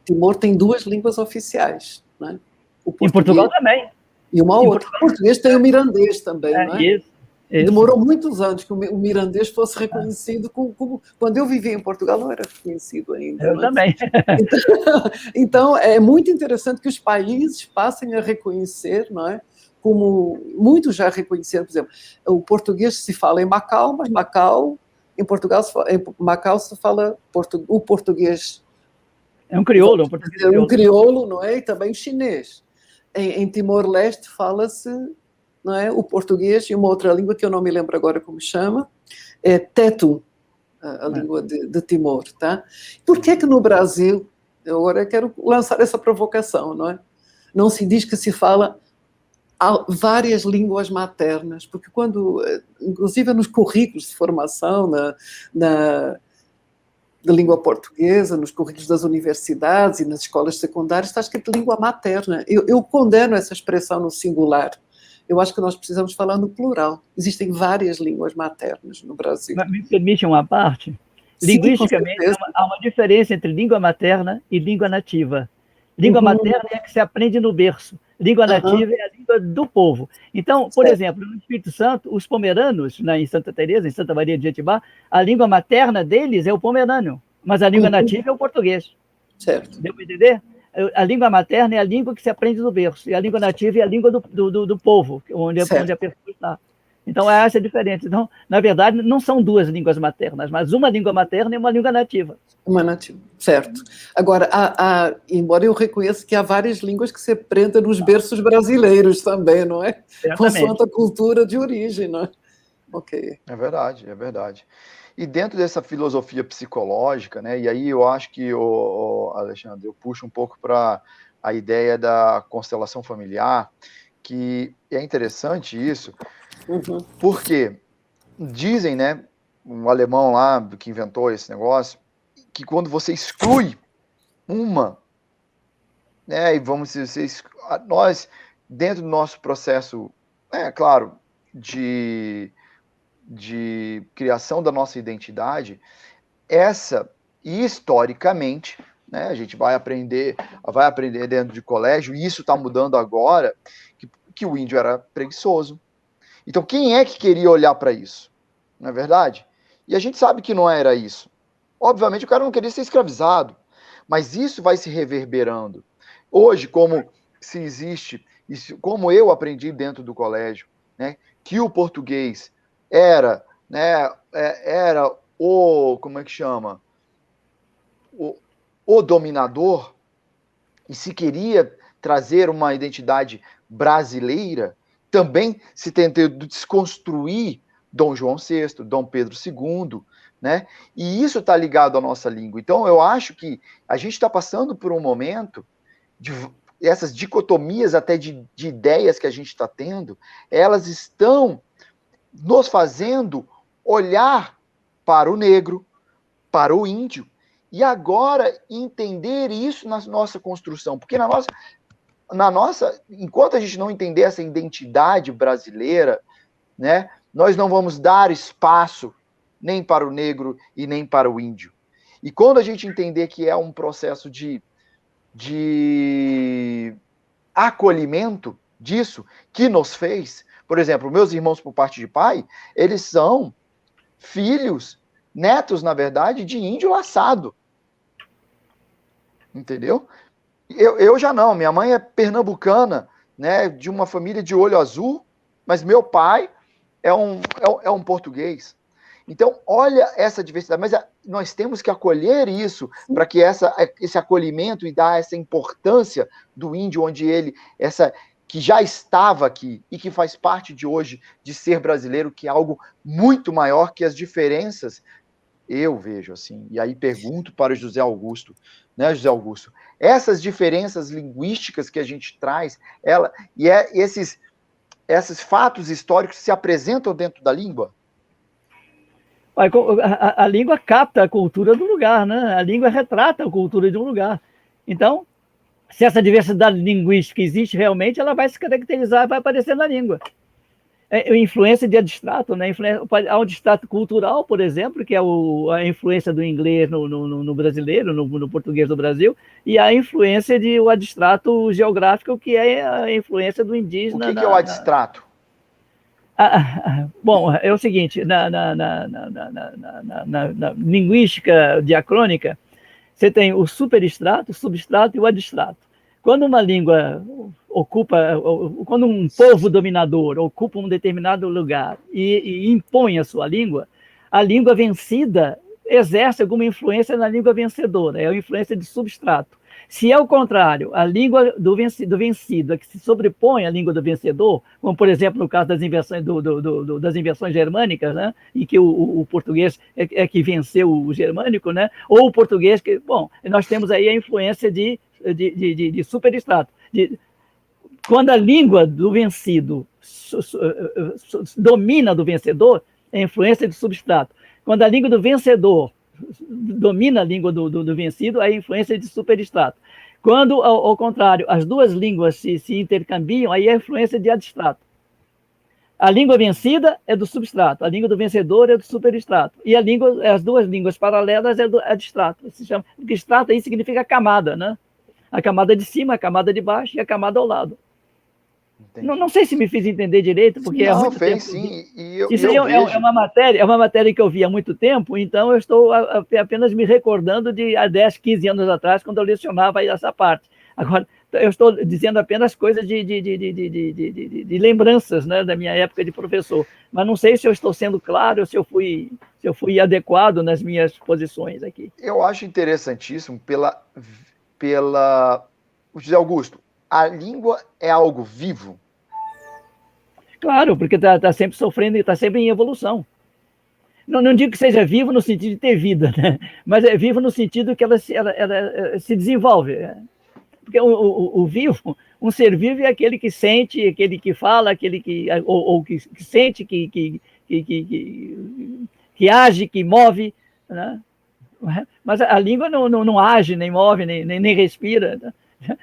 Timor tem 2 línguas oficiais, não é? Em Portugal também. E uma outra. O português tem o mirandês também, não é? Isso. Demorou muitos anos que o mirandês fosse reconhecido, como quando eu vivia em Portugal não era reconhecido ainda. Eu também. Então, é muito interessante que os países passem a reconhecer, não é? Como muitos já reconheceram, por exemplo, o português se fala em Macau, mas em Portugal, em Macau se fala o português. É um crioulo, um crioulo, não é? E também o chinês. Em Timor-Leste fala-se, não é? O português e uma outra língua que eu não me lembro agora como chama, é Tetum, a língua de Timor, tá? Por que no Brasil, eu agora quero lançar essa provocação, não é? Não se diz que se fala há várias línguas maternas, porque quando, inclusive nos currículos de formação, de língua portuguesa, nos currículos das universidades e nas escolas secundárias, está escrito língua materna. Eu condeno essa expressão no singular. Eu acho que nós precisamos falar no plural. Existem várias línguas maternas no Brasil. Mas me permite uma parte? Sim, Linguisticamente, há uma diferença entre língua materna e língua nativa. Língua materna é a que se aprende no berço. Língua nativa é a língua do povo. Então, por exemplo, no Espírito Santo, os pomeranos, em Santa Teresa, em Santa Maria de Jetibá, a língua materna deles é o pomerano, mas a língua nativa é o português. Certo. Deu para entender? A língua materna é a língua que se aprende no berço, e a língua nativa é a língua do povo, onde a pessoa está. Então, essa é a diferença. Então, na verdade, não são duas línguas maternas, mas uma língua materna e uma língua nativa. Uma nativa, certo. Agora, embora eu reconheça que há várias línguas que se aprendem nos berços brasileiros também, não é? Consoante a cultura de origem, não é? Ok. É verdade, é verdade. E dentro dessa filosofia psicológica, né, e aí eu acho que, Alexandre, eu puxo um pouco para a ideia da constelação familiar, que é interessante isso, porque dizem, né, um alemão lá que inventou esse negócio, que quando você exclui uma, né, e nós, dentro do nosso processo, claro, de criação da nossa identidade, historicamente, né, a gente vai aprender dentro de colégio, e isso está mudando agora, que o índio era preguiçoso. Então, quem é que queria olhar para isso? Não é verdade? E a gente sabe que não era isso. Obviamente, o cara não queria ser escravizado, mas isso vai se reverberando. Hoje, como se existe, como eu aprendi dentro do colégio, né, que o português era como é que chama? O dominador, e se queria trazer uma identidade brasileira, também se tentou desconstruir Dom João VI, Dom Pedro II, né? E isso está ligado à nossa língua. Então, eu acho que a gente está passando por um momento de essas dicotomias até de ideias que a gente está tendo, elas estão nos fazendo olhar para o negro, para o índio, e agora entender isso na nossa construção. Porque enquanto a gente não entender essa identidade brasileira, né, nós não vamos dar espaço nem para o negro e nem para o índio. E quando a gente entender que é um processo de acolhimento disso que nos fez, por exemplo, meus irmãos por parte de pai, eles são filhos, netos, na verdade, de índio laçado. Entendeu? Eu já não, minha mãe é pernambucana, né, de uma família de olho azul, mas meu pai é um português. Então, olha essa diversidade, mas nós temos que acolher isso, para que esse acolhimento e dar essa importância do índio, onde que já estava aqui e que faz parte de hoje de ser brasileiro, que é algo muito maior que as diferenças, eu vejo assim, e aí pergunto para o José Augusto, né, José Augusto, essas diferenças linguísticas que a gente traz, esses fatos históricos se apresentam dentro da língua? A língua capta a cultura do lugar, né? A língua retrata a cultura de um lugar. Então, se essa diversidade linguística existe realmente, ela vai se caracterizar, vai aparecer na língua. Influência de adstrato, né? Há um adstrato cultural, por exemplo, que é a influência do inglês no brasileiro, no português do Brasil, e a influência o adstrato geográfico, que é a influência do indígena. O que é o adstrato? Bom, é o seguinte, na linguística diacrônica, você tem o superestrato, o substrato e o adstrato. Quando uma língua quando um povo dominador ocupa um determinado lugar e impõe a sua língua, a língua vencida exerce alguma influência na língua vencedora, é a influência de substrato. Se é o contrário, a língua do vencido é que se sobrepõe à língua do vencedor, como, por exemplo, no caso das inversões germânicas, né, em que o português é que venceu o germânico, né, ou o português que... Bom, nós temos aí a influência de superestrato. Quando a língua do vencido domina do vencedor, é a influência de substrato. Quando a língua do vencedor domina a língua do vencido, a influência de superestrato. Quando, ao contrário, as duas línguas se intercambiam, aí é a influência de adstrato. A língua vencida é do substrato, a língua do vencedor é do superestrato. E as duas línguas paralelas é do adstrato. Se chama, porque estrato aí significa camada, né? A camada de cima, a camada de baixo e a camada ao lado. Não sei se me fiz entender direito, porque não, há muito fez tempo. Sim. Isso aí é uma matéria que eu vi há muito tempo, então eu estou apenas me recordando de há 10, 15 anos atrás, quando eu lecionava essa parte. Agora, eu estou dizendo apenas coisas de lembranças, né, da minha época de professor, mas não sei se eu estou sendo claro, se eu fui adequado nas minhas posições aqui. Eu acho interessantíssimo José Augusto, a língua é algo vivo? Claro, porque está sempre sofrendo e está sempre em evolução. Não digo que seja vivo no sentido de ter vida, né? Mas é vivo no sentido que ela se desenvolve. Porque o vivo, um ser vivo é aquele que sente, aquele que fala, aquele que sente, que age, que move, né? Mas a língua não age, nem move, nem respira.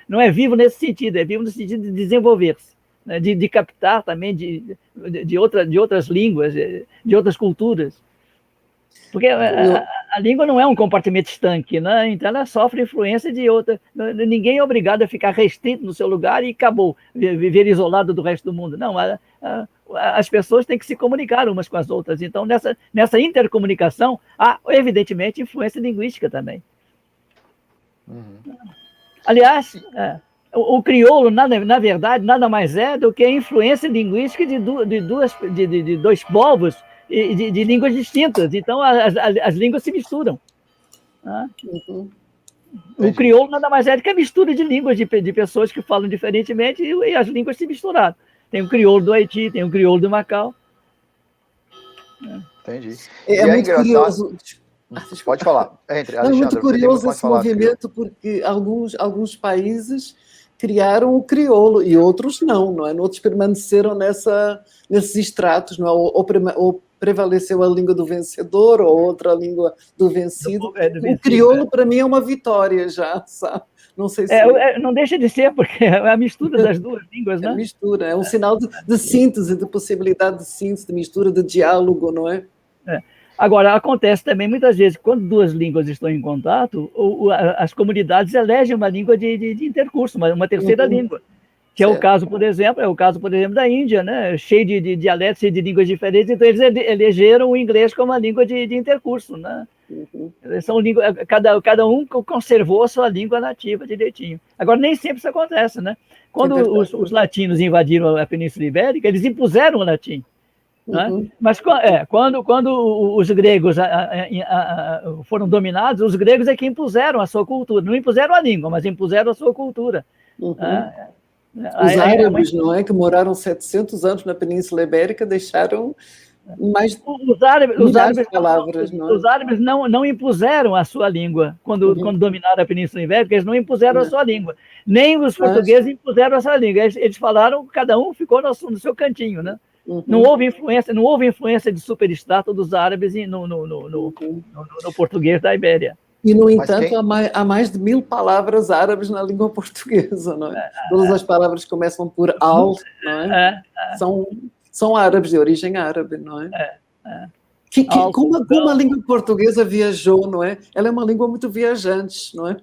Não é vivo nesse sentido, é vivo no sentido de desenvolver-se, né? de captar também de outras línguas, de outras culturas. Porque a língua não é um compartimento estanque, né? Então ela sofre influência de outra. Ninguém é obrigado a ficar restrito no seu lugar e acabou, viver isolado do resto do mundo. Não, as pessoas têm que se comunicar umas com as outras. Então, nessa intercomunicação, há, evidentemente, influência linguística também. Aliás, o crioulo, na verdade, nada mais é do que a influência linguística de dois povos de línguas distintas. Então, as línguas se misturam. Né? O crioulo nada mais é do que a mistura de línguas de pessoas que falam diferentemente e as línguas se misturaram. Tem o crioulo do Haiti, tem o crioulo do Macau. Entendi. É muito curioso. Pode falar. É muito curioso esse movimento, porque alguns países criaram o crioulo e outros não é? Outros permaneceram nesses estratos, não é? Ou prevaleceu a língua do vencedor ou outra língua do vencido. O crioulo, para mim, é uma vitória já, sabe? Não sei se... não deixa de ser, porque é a mistura das duas línguas, né? É mistura, é um sinal de síntese, de possibilidade de síntese, de mistura, de diálogo, não é? Agora, acontece também, muitas vezes, quando duas línguas estão em contato, as comunidades elegem uma língua de intercurso, uma terceira língua, que é o caso, por exemplo, da Índia, né? Cheio de dialetos, cheio de línguas diferentes, então eles elegeram o inglês como uma língua de intercurso, né? São línguas, cada um conservou a sua língua nativa direitinho. Agora, nem sempre isso acontece, né? Quando os latinos invadiram a Península Ibérica, eles impuseram o latim. Né? Mas quando os gregos foram dominados, os gregos é que impuseram a sua cultura. Não impuseram a língua, mas impuseram a sua cultura. Os árabes, não é? Que moraram 700 anos na Península Ibérica, deixaram mais milhares de palavras. Os árabes não impuseram a sua língua quando dominaram a Península Ibérica, eles não impuseram a sua língua. Nem os portugueses impuseram a sua língua. Eles falaram, cada um ficou no seu cantinho, né? Não houve influência de superestrato dos árabes no português da Ibéria. E, no entanto, há mais de 1000 palavras árabes na língua portuguesa, não é? Todas as palavras que começam por al, não é? São árabes, de origem árabe, não é? Como a língua portuguesa viajou, não é? Ela é uma língua muito viajante, não é?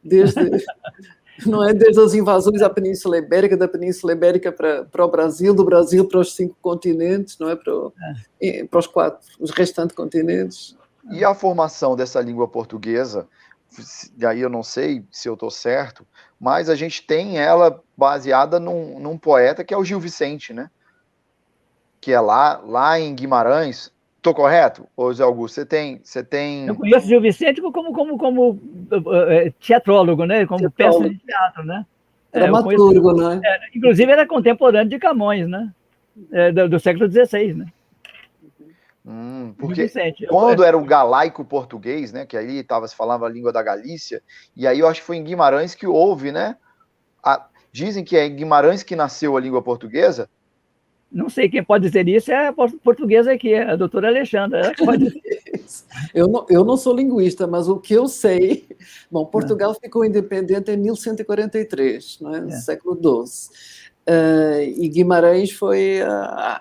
Desde as invasões à Península Ibérica, da Península Ibérica para o Brasil, do Brasil para os 5 continentes, não é? Para os restantes continentes. E a formação dessa língua portuguesa, daí eu não sei se eu estou certo, mas a gente tem ela baseada num poeta que é o Gil Vicente, né? Que é lá em Guimarães. Estou correto, ô José Augusto? Você tem... Eu conheço o Gil Vicente como teatrólogo, né? Como peça de teatro, né? Dramaturgo, né? Inclusive era contemporâneo de Camões, né? Do século XVI, né? Porque quando era o galaico português, né? Que aí se falava a língua da Galícia, e aí eu acho que foi em Guimarães que houve, né? Dizem que é em Guimarães que nasceu a língua portuguesa. Não sei quem pode dizer isso, é a portuguesa aqui, a doutora Alexandra. Ela pode dizer. país. Eu não sou linguista, mas o que eu sei... Bom, Portugal ficou independente em 1143, não é? No século XII. E Guimarães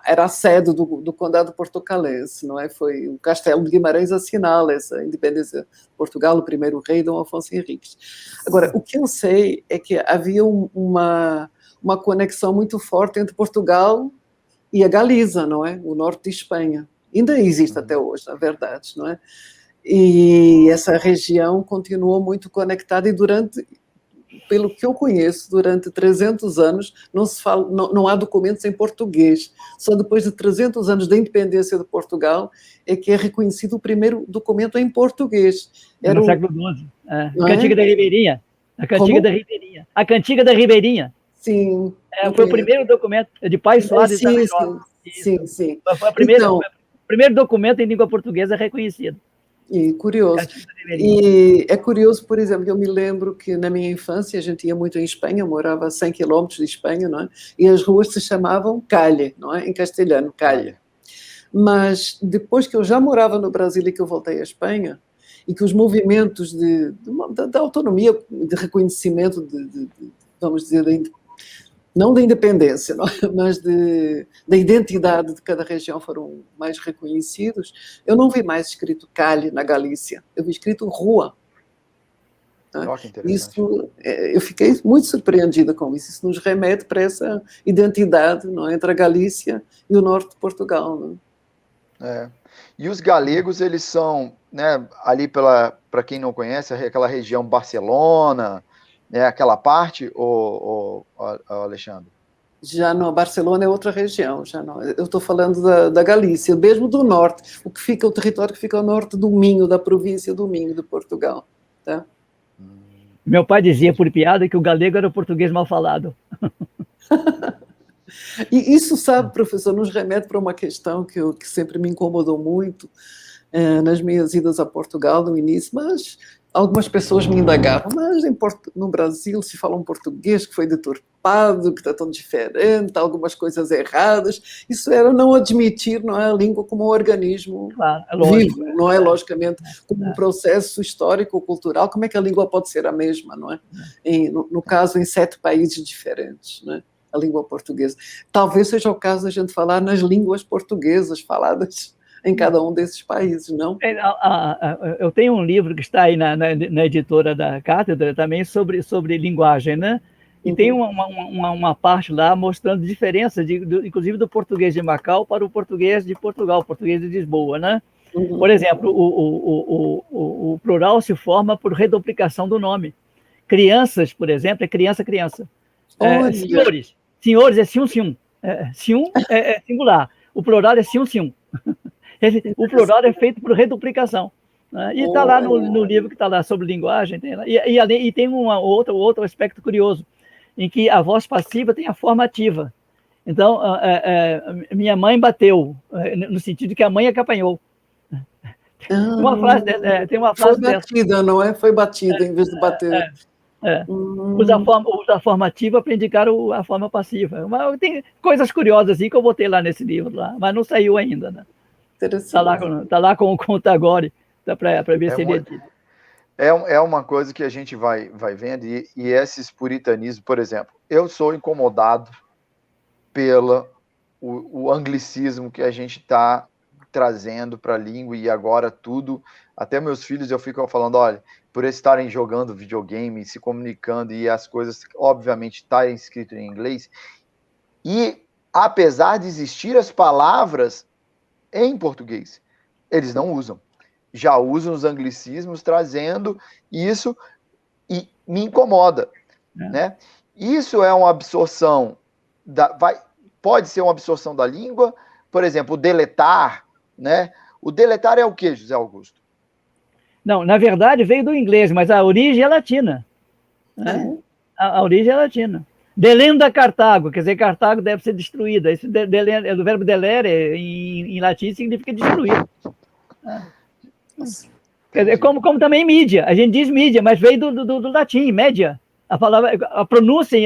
era a sede do Condado Portucalense, não é? Foi o Castelo de Guimarães assinala essa independência de Portugal, o primeiro rei, Dom Afonso Henriques. Agora, o que eu sei é que havia uma conexão muito forte entre Portugal e a Galiza, não é? O norte de Espanha. Ainda existe até hoje, na verdade, não é? E essa região continuou muito conectada e pelo que eu conheço, durante 300 anos não há documentos em português. Só depois de 300 anos da independência de Portugal é que é reconhecido o primeiro documento em português. Era no século XII. A Cantiga da Ribeirinha. A Cantiga da Ribeirinha. A Cantiga da Ribeirinha. Sim. Foi o primeiro documento de Paz Soares e Tapajós. Sim. Foi o primeiro documento em língua portuguesa reconhecido. E curioso. E é curioso, por exemplo, eu me lembro que na minha infância a gente ia muito em Espanha, eu morava a 100 quilómetros de Espanha, não é? E as ruas se chamavam Calle, não é? Em castelhano, Calle. Mas depois que eu já morava no Brasil e que eu voltei à Espanha, e que os movimentos da autonomia, de reconhecimento, vamos dizer, não da independência, não, mas da identidade de cada região foram mais reconhecidos, eu não vi mais escrito Calle na Galícia, eu vi escrito Rua. Isso, eu fiquei muito surpreendida com isso. Isso nos remete para essa identidade, não é, entre a Galícia e o norte de Portugal. Não é? E os galegos, eles são, né, ali para quem não conhece, aquela região Barcelona, aquela parte, Alexandre? Já não, Barcelona é outra região, já não. Eu estou falando da Galícia, mesmo do norte, o território que fica ao norte do Minho, da província do Minho, de Portugal. Tá? Meu pai dizia, por piada, que o galego era o português mal falado. E isso, sabe, professor, nos remete para uma questão que sempre me incomodou muito nas minhas idas a Portugal no início, mas algumas pessoas me indagavam, mas no Brasil se fala um português que foi deturpado, que está tão diferente, algumas coisas erradas. Isso era não admitir, não é, a língua como um organismo vivo, não é, logicamente, como um processo histórico, cultural. Como é que a língua pode ser a mesma, não é? No caso, em 7 países diferentes, não é? A língua portuguesa. Talvez seja o caso da gente falar nas línguas portuguesas faladas em cada um desses países, não? Eu tenho um livro que está aí na editora da Cátedra também sobre linguagem, né? E tem uma parte lá mostrando diferença, inclusive do português de Macau para o português de Portugal, o português de Lisboa, né? Por exemplo, o plural se forma por reduplicação do nome. Crianças, por exemplo, é criança. Senhores é sium. Sium é singular. O plural é sium. O plural é feito por reduplicação. Né? E está lá no livro que está lá sobre linguagem. E tem outro aspecto curioso, em que a voz passiva tem a forma ativa. Então, minha mãe bateu, no sentido de que a mãe é que apanhou. Tem uma frase foi batida, dessa. Não é? Foi batida em vez de bater. Usa a forma ativa para indicar a forma passiva. Mas tem coisas curiosas assim que eu botei lá nesse livro, mas não saiu ainda. Né? Está lá com o Tagore, para ver se ele edita. É uma coisa que a gente vai vendo, e esses puritanismos, por exemplo, eu sou incomodado pelo o anglicismo que a gente está trazendo para a língua, e agora tudo, até meus filhos eu fico falando, olha, por eles estarem jogando videogame, se comunicando, e as coisas, obviamente, estarem escritas em inglês, e apesar de existir as palavras em português, eles não usam. Já usam os anglicismos, trazendo isso, e me incomoda. Né? Isso é uma absorção, pode ser uma absorção da língua, por exemplo, o deletar, né? O deletar é o que, José Augusto? Não, na verdade veio do inglês, mas a origem é latina. Né? A origem é latina. Delenda Cartago, quer dizer, Cartago deve ser destruída. Esse do verbo delere, em latim, significa destruir. Quer dizer, como também mídia. A gente diz mídia, mas veio do latim, média. A pronúncia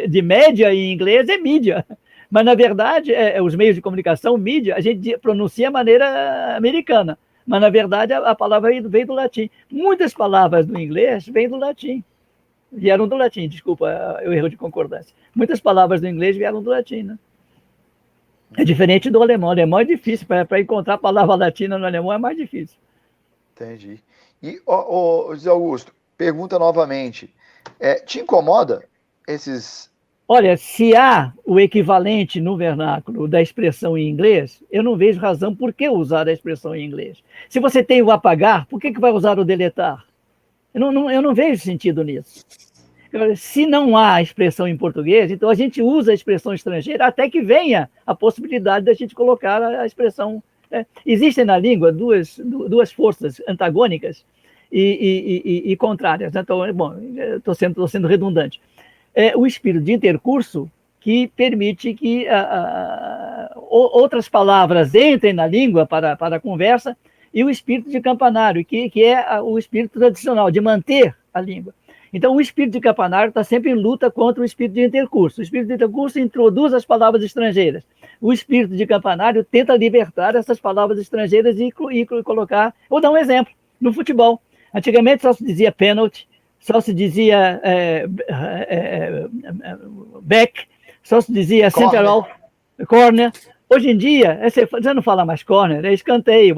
de média em inglês é mídia. Mas, na verdade, os meios de comunicação, mídia, a gente pronuncia a maneira americana. Mas, na verdade, a palavra veio do latim. Muitas palavras do inglês vêm do latim. Vieram do latim, desculpa o erro de concordância. Muitas palavras do inglês vieram do latim, né? É diferente do alemão. O alemão é difícil. Para encontrar a palavra latina no alemão é mais difícil. Entendi. E, José Augusto, pergunta novamente. Te incomoda esses... Olha, se há o equivalente no vernáculo da expressão em inglês, eu não vejo razão por que usar a expressão em inglês. Se você tem o apagar, por que vai usar o deletar? Eu não vejo sentido nisso. Se não há a expressão em português, então a gente usa a expressão estrangeira até que venha a possibilidade da gente colocar a expressão. Existem na língua duas forças antagônicas e contrárias. Então, bom, estou sendo redundante. O espírito de intercurso, que permite que outras palavras entrem na língua para a conversa, e o espírito de campanário, que é o espírito tradicional, de manter a língua. Então, o espírito de campanário está sempre em luta contra o espírito de intercurso. O espírito de intercurso introduz as palavras estrangeiras. O espírito de campanário tenta libertar essas palavras estrangeiras e colocar... Vou dar um exemplo. No futebol, antigamente só se dizia pênalti, só se dizia back, só se dizia central, corner. Hoje em dia, você não fala mais corner, é escanteio.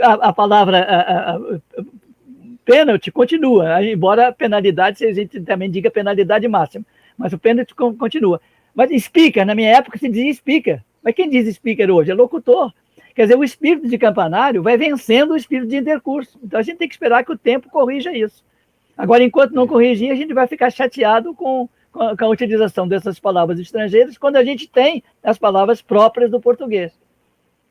A palavra pênalti continua, embora a penalidade, a gente também diga penalidade máxima, mas o pênalti continua. Mas speaker, na minha época, se dizia speaker. Mas quem diz speaker hoje? É locutor. Quer dizer, o espírito de campanário vai vencendo o espírito de intercurso. Então, a gente tem que esperar que o tempo corrija isso. Agora, enquanto não corrigir, a gente vai ficar chateado com a utilização dessas palavras estrangeiras, quando a gente tem as palavras próprias do português.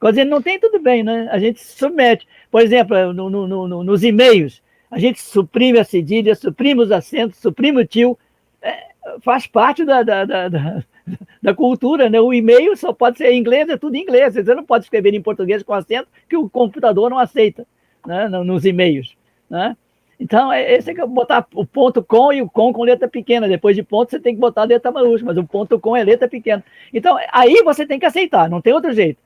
Quando a gente não tem, tudo bem, né? A gente submete. Por exemplo, nos e-mails, a gente suprime a cedilha, suprime os acentos, suprime o tio. Faz parte da cultura, né? O e-mail só pode ser em inglês, é tudo em inglês. Você não pode escrever em português com acento, que o computador não aceita, né? Nos e-mails, né? Então, você tem que botar o ponto com e o com letra pequena. Depois de ponto, você tem que botar a letra maiúscula, mas o ponto com é letra pequena. Então, aí você tem que aceitar, não tem outro jeito.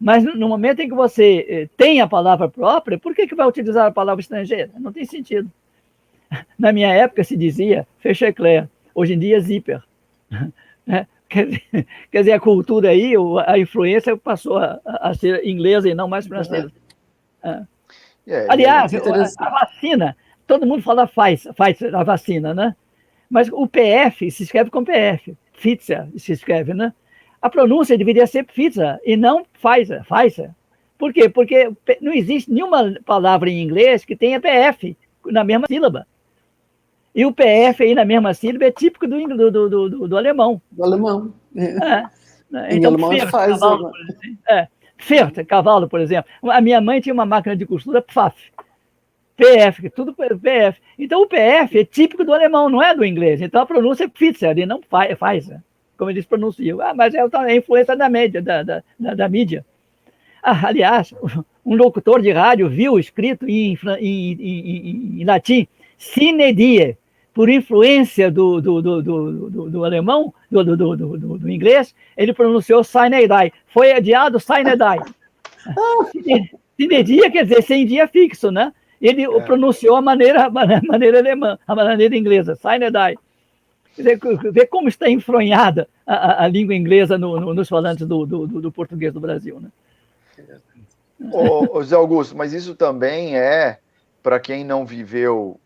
Mas no momento em que você tem a palavra própria, por que vai utilizar a palavra estrangeira? Não tem sentido. Na minha época se dizia fechecler, hoje em dia é zíper. Quer dizer, a cultura aí, a influência passou a ser inglesa e não mais francesa. Aliás, a vacina, todo mundo fala Pfizer, a vacina, né? Mas o PF se escreve com PF, Pfizer se escreve, né? A pronúncia deveria ser Pfizer e não Pfizer. Por quê? Porque não existe nenhuma palavra em inglês que tenha PF na mesma sílaba. E o PF aí na mesma sílaba é típico do alemão. Do alemão. Então, alemão Pferd, cavalo, por exemplo. A minha mãe tinha uma máquina de costura Pfaff. PF, tudo PF. Então, o PF é típico do alemão, não é do inglês. Então, a pronúncia é Pfizer e não Pfizer, como eles pronunciam. Mas é a influência da mídia. Aliás, um locutor de rádio viu escrito em latim sine die, por influência do alemão, do inglês, ele pronunciou sine die. Foi adiado sine die. Sine die quer dizer sem dia fixo, né? Ele pronunciou a maneira alemã, a maneira inglesa, sine die. Quer dizer, ver como está enfronhada a língua inglesa nos falantes do português do Brasil, né? Ô, Zé Augusto, mas isso também para quem não viveu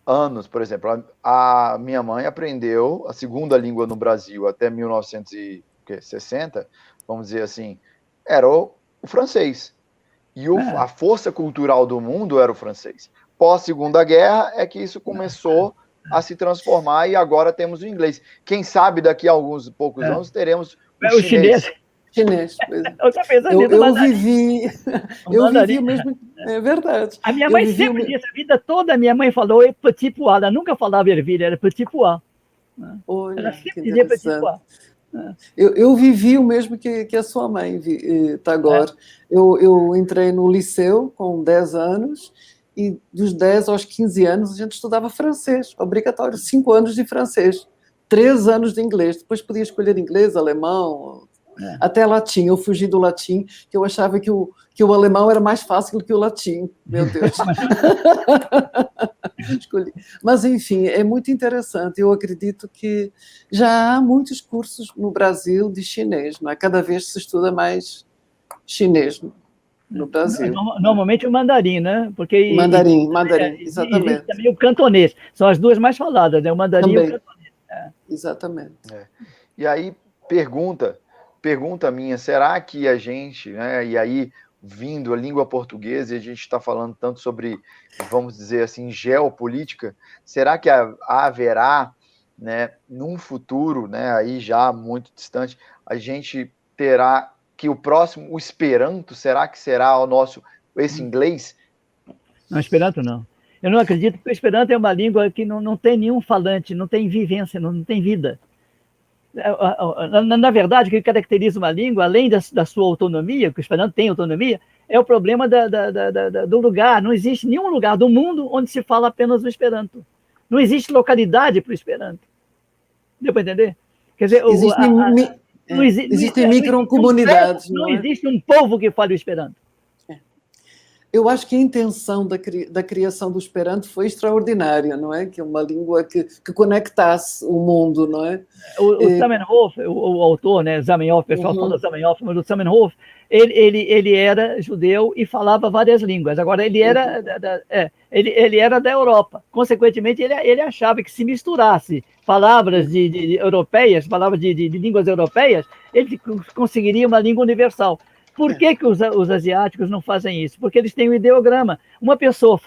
anos, por exemplo, a minha mãe aprendeu a segunda língua no Brasil até 1960, vamos dizer assim, era o francês. E a força cultural do mundo era o francês. Pós-Segunda Guerra é que isso começou a se transformar e agora temos o inglês. Quem sabe daqui a poucos anos teremos o chinês. Eu vivi mesmo, é verdade. A minha mãe sempre disse, a vida toda a minha mãe falou petit pois, ela nunca falava ervilha, era petit pois. Ela sempre dizia petit pois. Eu vivi o mesmo que a sua mãe, Tagore. Eu entrei no liceu com 10 anos e dos 10 aos 15 anos a gente estudava francês, obrigatório, 5 anos de francês, 3 anos de inglês, depois podia escolher inglês, alemão, Até latim, eu fugi do latim, que eu achava que o alemão era mais fácil que o latim. Meu Deus. Escolhi. Mas, enfim, é muito interessante. Eu acredito que já há muitos cursos no Brasil de chinês, não é? Cada vez se estuda mais chinês no Brasil. Normalmente o mandarim, né? Porque Mandarim, existe exatamente. também o cantonês. São as duas mais faladas, né? O mandarim Também. e o cantonês. Exatamente. E aí, pergunta minha, será que a gente, né, e aí, vindo a língua portuguesa, e a gente está falando tanto sobre, vamos dizer assim, geopolítica, será que haverá, né, num futuro, né, aí já muito distante, a gente terá que o Esperanto, será que será esse inglês? Não, Esperanto não. Eu não acredito, porque o Esperanto é uma língua que não tem nenhum falante, não tem vivência, não tem vida. Na verdade, o que caracteriza uma língua, além da sua autonomia, que o Esperanto tem autonomia, é o problema do lugar. Não existe nenhum lugar do mundo onde se fala apenas o Esperanto. Não existe localidade para o Esperanto. Deu para entender? Quer dizer, existem microcomunidades, não existe um povo que fale o Esperanto. Eu acho que a intenção da criação do Esperanto foi extraordinária, não é? Que é uma língua que conectasse o mundo, não é? O Zamenhof, o autor, né, Zamenhof, o pessoal fala Zamenhof, mas o Zamenhof, ele era judeu e falava várias línguas. Agora, ele era, ele era da Europa. Consequentemente, ele achava que se misturasse palavras europeias, palavras de línguas europeias, ele conseguiria uma língua universal. Por que os asiáticos não fazem isso? Porque eles têm um ideograma. Uma pessoa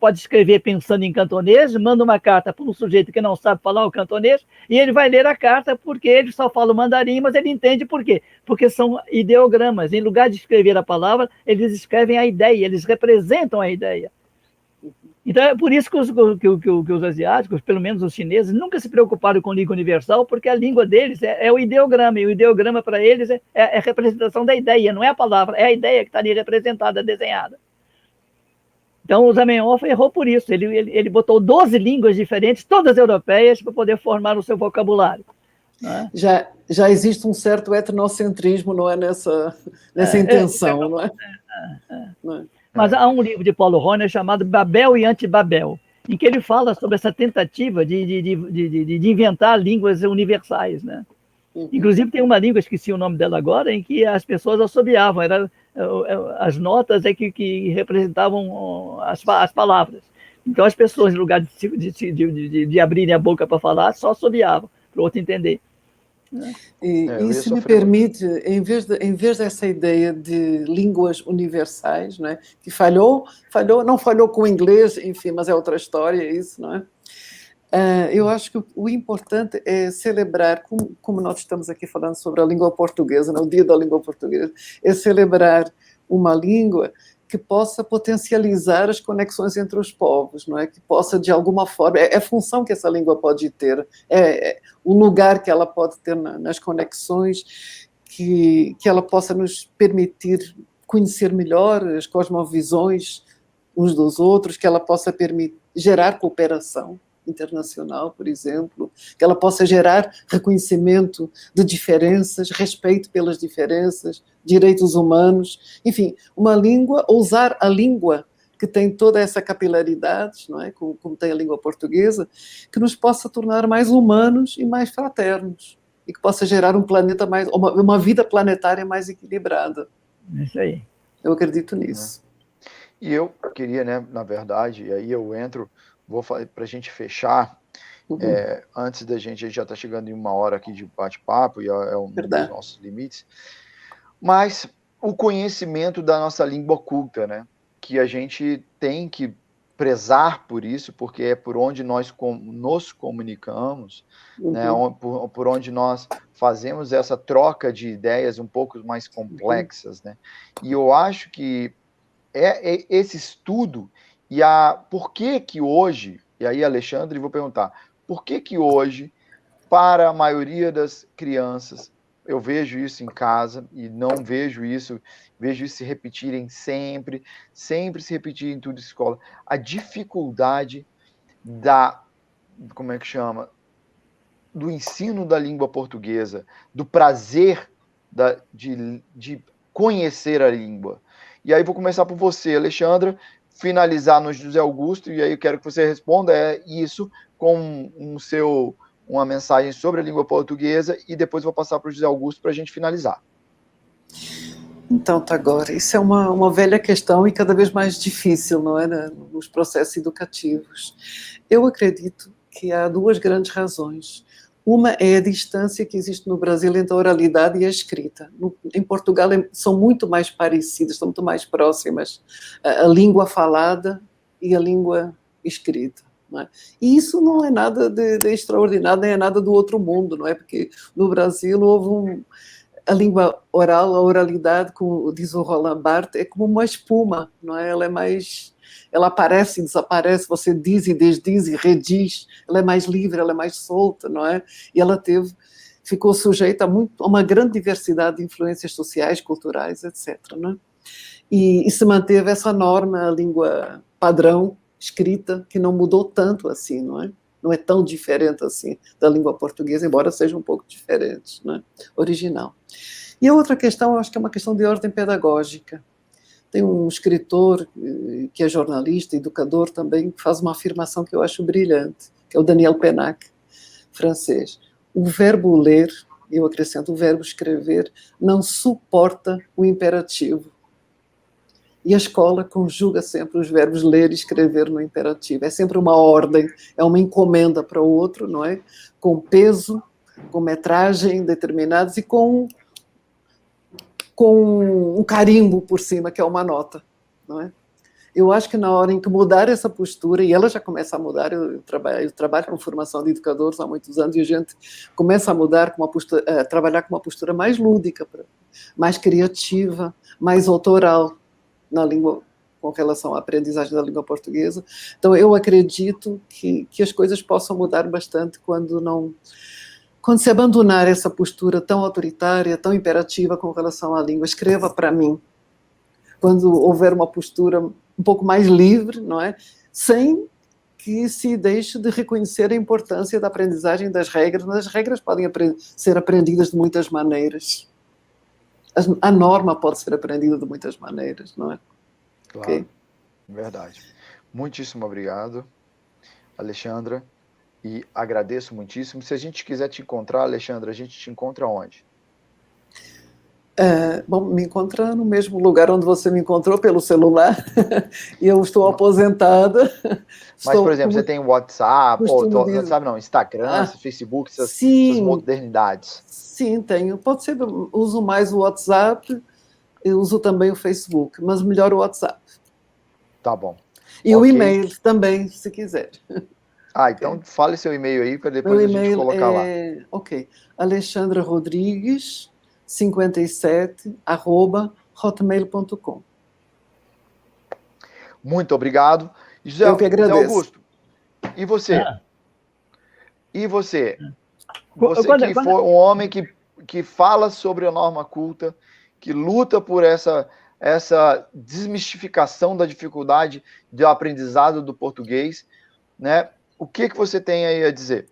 pode escrever pensando em cantonês, manda uma carta para um sujeito que não sabe falar o cantonês, e ele vai ler a carta porque ele só fala o mandarim, mas ele entende por quê? Porque são ideogramas. Em lugar de escrever a palavra, eles escrevem a ideia, eles representam a ideia. Então é por isso que os asiáticos, pelo menos os chineses, nunca se preocuparam com língua universal, porque a língua deles é o ideograma, e o ideograma para eles é a representação da ideia, não é a palavra, é a ideia que está ali representada, desenhada. Então o Zamenhof errou por isso, ele botou 12 línguas diferentes, todas europeias, para poder formar o seu vocabulário. Né? Já existe um certo etnocentrismo, não é, nessa intenção, não é? Não é? Mas há um livro de Paulo Rohner chamado Babel e Antibabel, em que ele fala sobre essa tentativa de inventar línguas universais, né? Inclusive tem uma língua, esqueci o nome dela agora, em que as pessoas assobiavam, as notas que representavam as palavras. Então as pessoas, em lugar de abrirem a boca para falar, só assobiavam, para o outro entender. E isso me permite, em vez dessa ideia de línguas universais, não é? Que não falhou com o inglês, enfim, mas é outra história isso, não é? Eu acho que o importante é celebrar, como nós estamos aqui falando sobre a língua portuguesa, o Dia da Língua Portuguesa, é celebrar uma língua que possa potencializar as conexões entre os povos, não é? Que possa, de alguma forma, é a função que essa língua pode ter, é o lugar que ela pode ter nas conexões, que ela possa nos permitir conhecer melhor as cosmovisões uns dos outros, que ela possa gerar cooperação internacional, por exemplo, que ela possa gerar reconhecimento de diferenças, respeito pelas diferenças, direitos humanos, enfim, uma língua, usar a língua que tem toda essa capilaridade, não é? Como tem a língua portuguesa, que nos possa tornar mais humanos e mais fraternos, e que possa gerar uma vida planetária mais equilibrada. Isso aí. Eu acredito nisso. E eu queria, né, na verdade, e aí eu entro, para a gente fechar, antes da gente já está chegando em 1 hora aqui de bate-papo, e é um dos nossos limites, mas o conhecimento da nossa língua culta, né, que a gente tem que prezar por isso, porque é por onde nós nos comunicamos, né, por onde nós fazemos essa troca de ideias um pouco mais complexas, né, e eu acho que é esse estudo. E por que hoje, e aí, Alexandre, vou perguntar, por que hoje, para a maioria das crianças, eu vejo isso em casa e não vejo isso se repetirem sempre se repetir em tudo escola, a dificuldade como é que chama? Do ensino da língua portuguesa, do prazer de conhecer a língua. E aí vou começar por você, Alexandra, finalizar no José Augusto, e aí eu quero que você responda isso com uma mensagem sobre a língua portuguesa, e depois vou passar para o José Augusto para a gente finalizar. Então, Tagore, isso é uma velha questão e cada vez mais difícil, não é, nos processos educativos. Eu acredito que há duas grandes razões. Uma é a distância que existe no Brasil entre a oralidade e a escrita. Em Portugal são muito mais parecidas, são muito mais próximas a língua falada e a língua escrita. Não é? E isso não é nada de extraordinário, nem é nada do outro mundo, não é? Porque no Brasil houve a língua oral, a oralidade, como diz o Roland Barthes, é como uma espuma, não é? Ela aparece e desaparece, você diz e desdiz e rediz, ela é mais livre, ela é mais solta, não é? E ela ficou sujeita a uma grande diversidade de influências sociais, culturais, etc. Não é? E se manteve essa norma, a língua padrão, escrita, que não mudou tanto assim, não é? Não é tão diferente assim da língua portuguesa, embora seja um pouco diferente, não é? Original. E a outra questão, eu acho que é uma questão de ordem pedagógica. Tem um escritor que é jornalista, educador também, que faz uma afirmação que eu acho brilhante, que é o Daniel Pennac, francês. O verbo ler, eu acrescento o verbo escrever, não suporta o imperativo. E a escola conjuga sempre os verbos ler e escrever no imperativo. É sempre uma ordem, é uma encomenda para o outro, não é? Com peso, com metragem determinados e com um carimbo por cima, que é uma nota, não é? Eu acho que na hora em que mudar essa postura, e ela já começa a mudar, eu trabalho com formação de educadores há muitos anos, e a gente começa a mudar, a trabalhar com uma postura mais lúdica, mais criativa, mais autoral, na língua, com relação à aprendizagem da língua portuguesa. Então, eu acredito que as coisas possam mudar bastante quando se abandonar essa postura tão autoritária, tão imperativa com relação à língua. Escreva para mim. Quando houver uma postura um pouco mais livre, não é? Sem que se deixe de reconhecer a importância da aprendizagem das regras, mas as regras podem ser aprendidas de muitas maneiras. A norma pode ser aprendida de muitas maneiras, não é? Claro, okay? Verdade. Muitíssimo obrigado, Alexandra, e agradeço muitíssimo. Se a gente quiser te encontrar, Alexandra, a gente te encontra onde? Bom, me encontra no mesmo lugar onde você me encontrou, pelo celular, e eu estou aposentada. Mas, por exemplo, você tem WhatsApp, Instagram, Facebook, essas modernidades. Sim, tenho. Pode ser, uso mais o WhatsApp, eu uso também o Facebook, mas melhor o WhatsApp. Tá bom. E o e-mail também, se quiser. Então fale seu e-mail aí, para depois a gente colocar lá. Ok, Alexandra Rodrigues, 57, @hotmail.com. Muito obrigado. Eu que agradeço. José Augusto, e você? E você? Você que foi um homem que fala sobre a norma culta, que luta por essa desmistificação da dificuldade do aprendizado do português, né? O que você tem aí a dizer?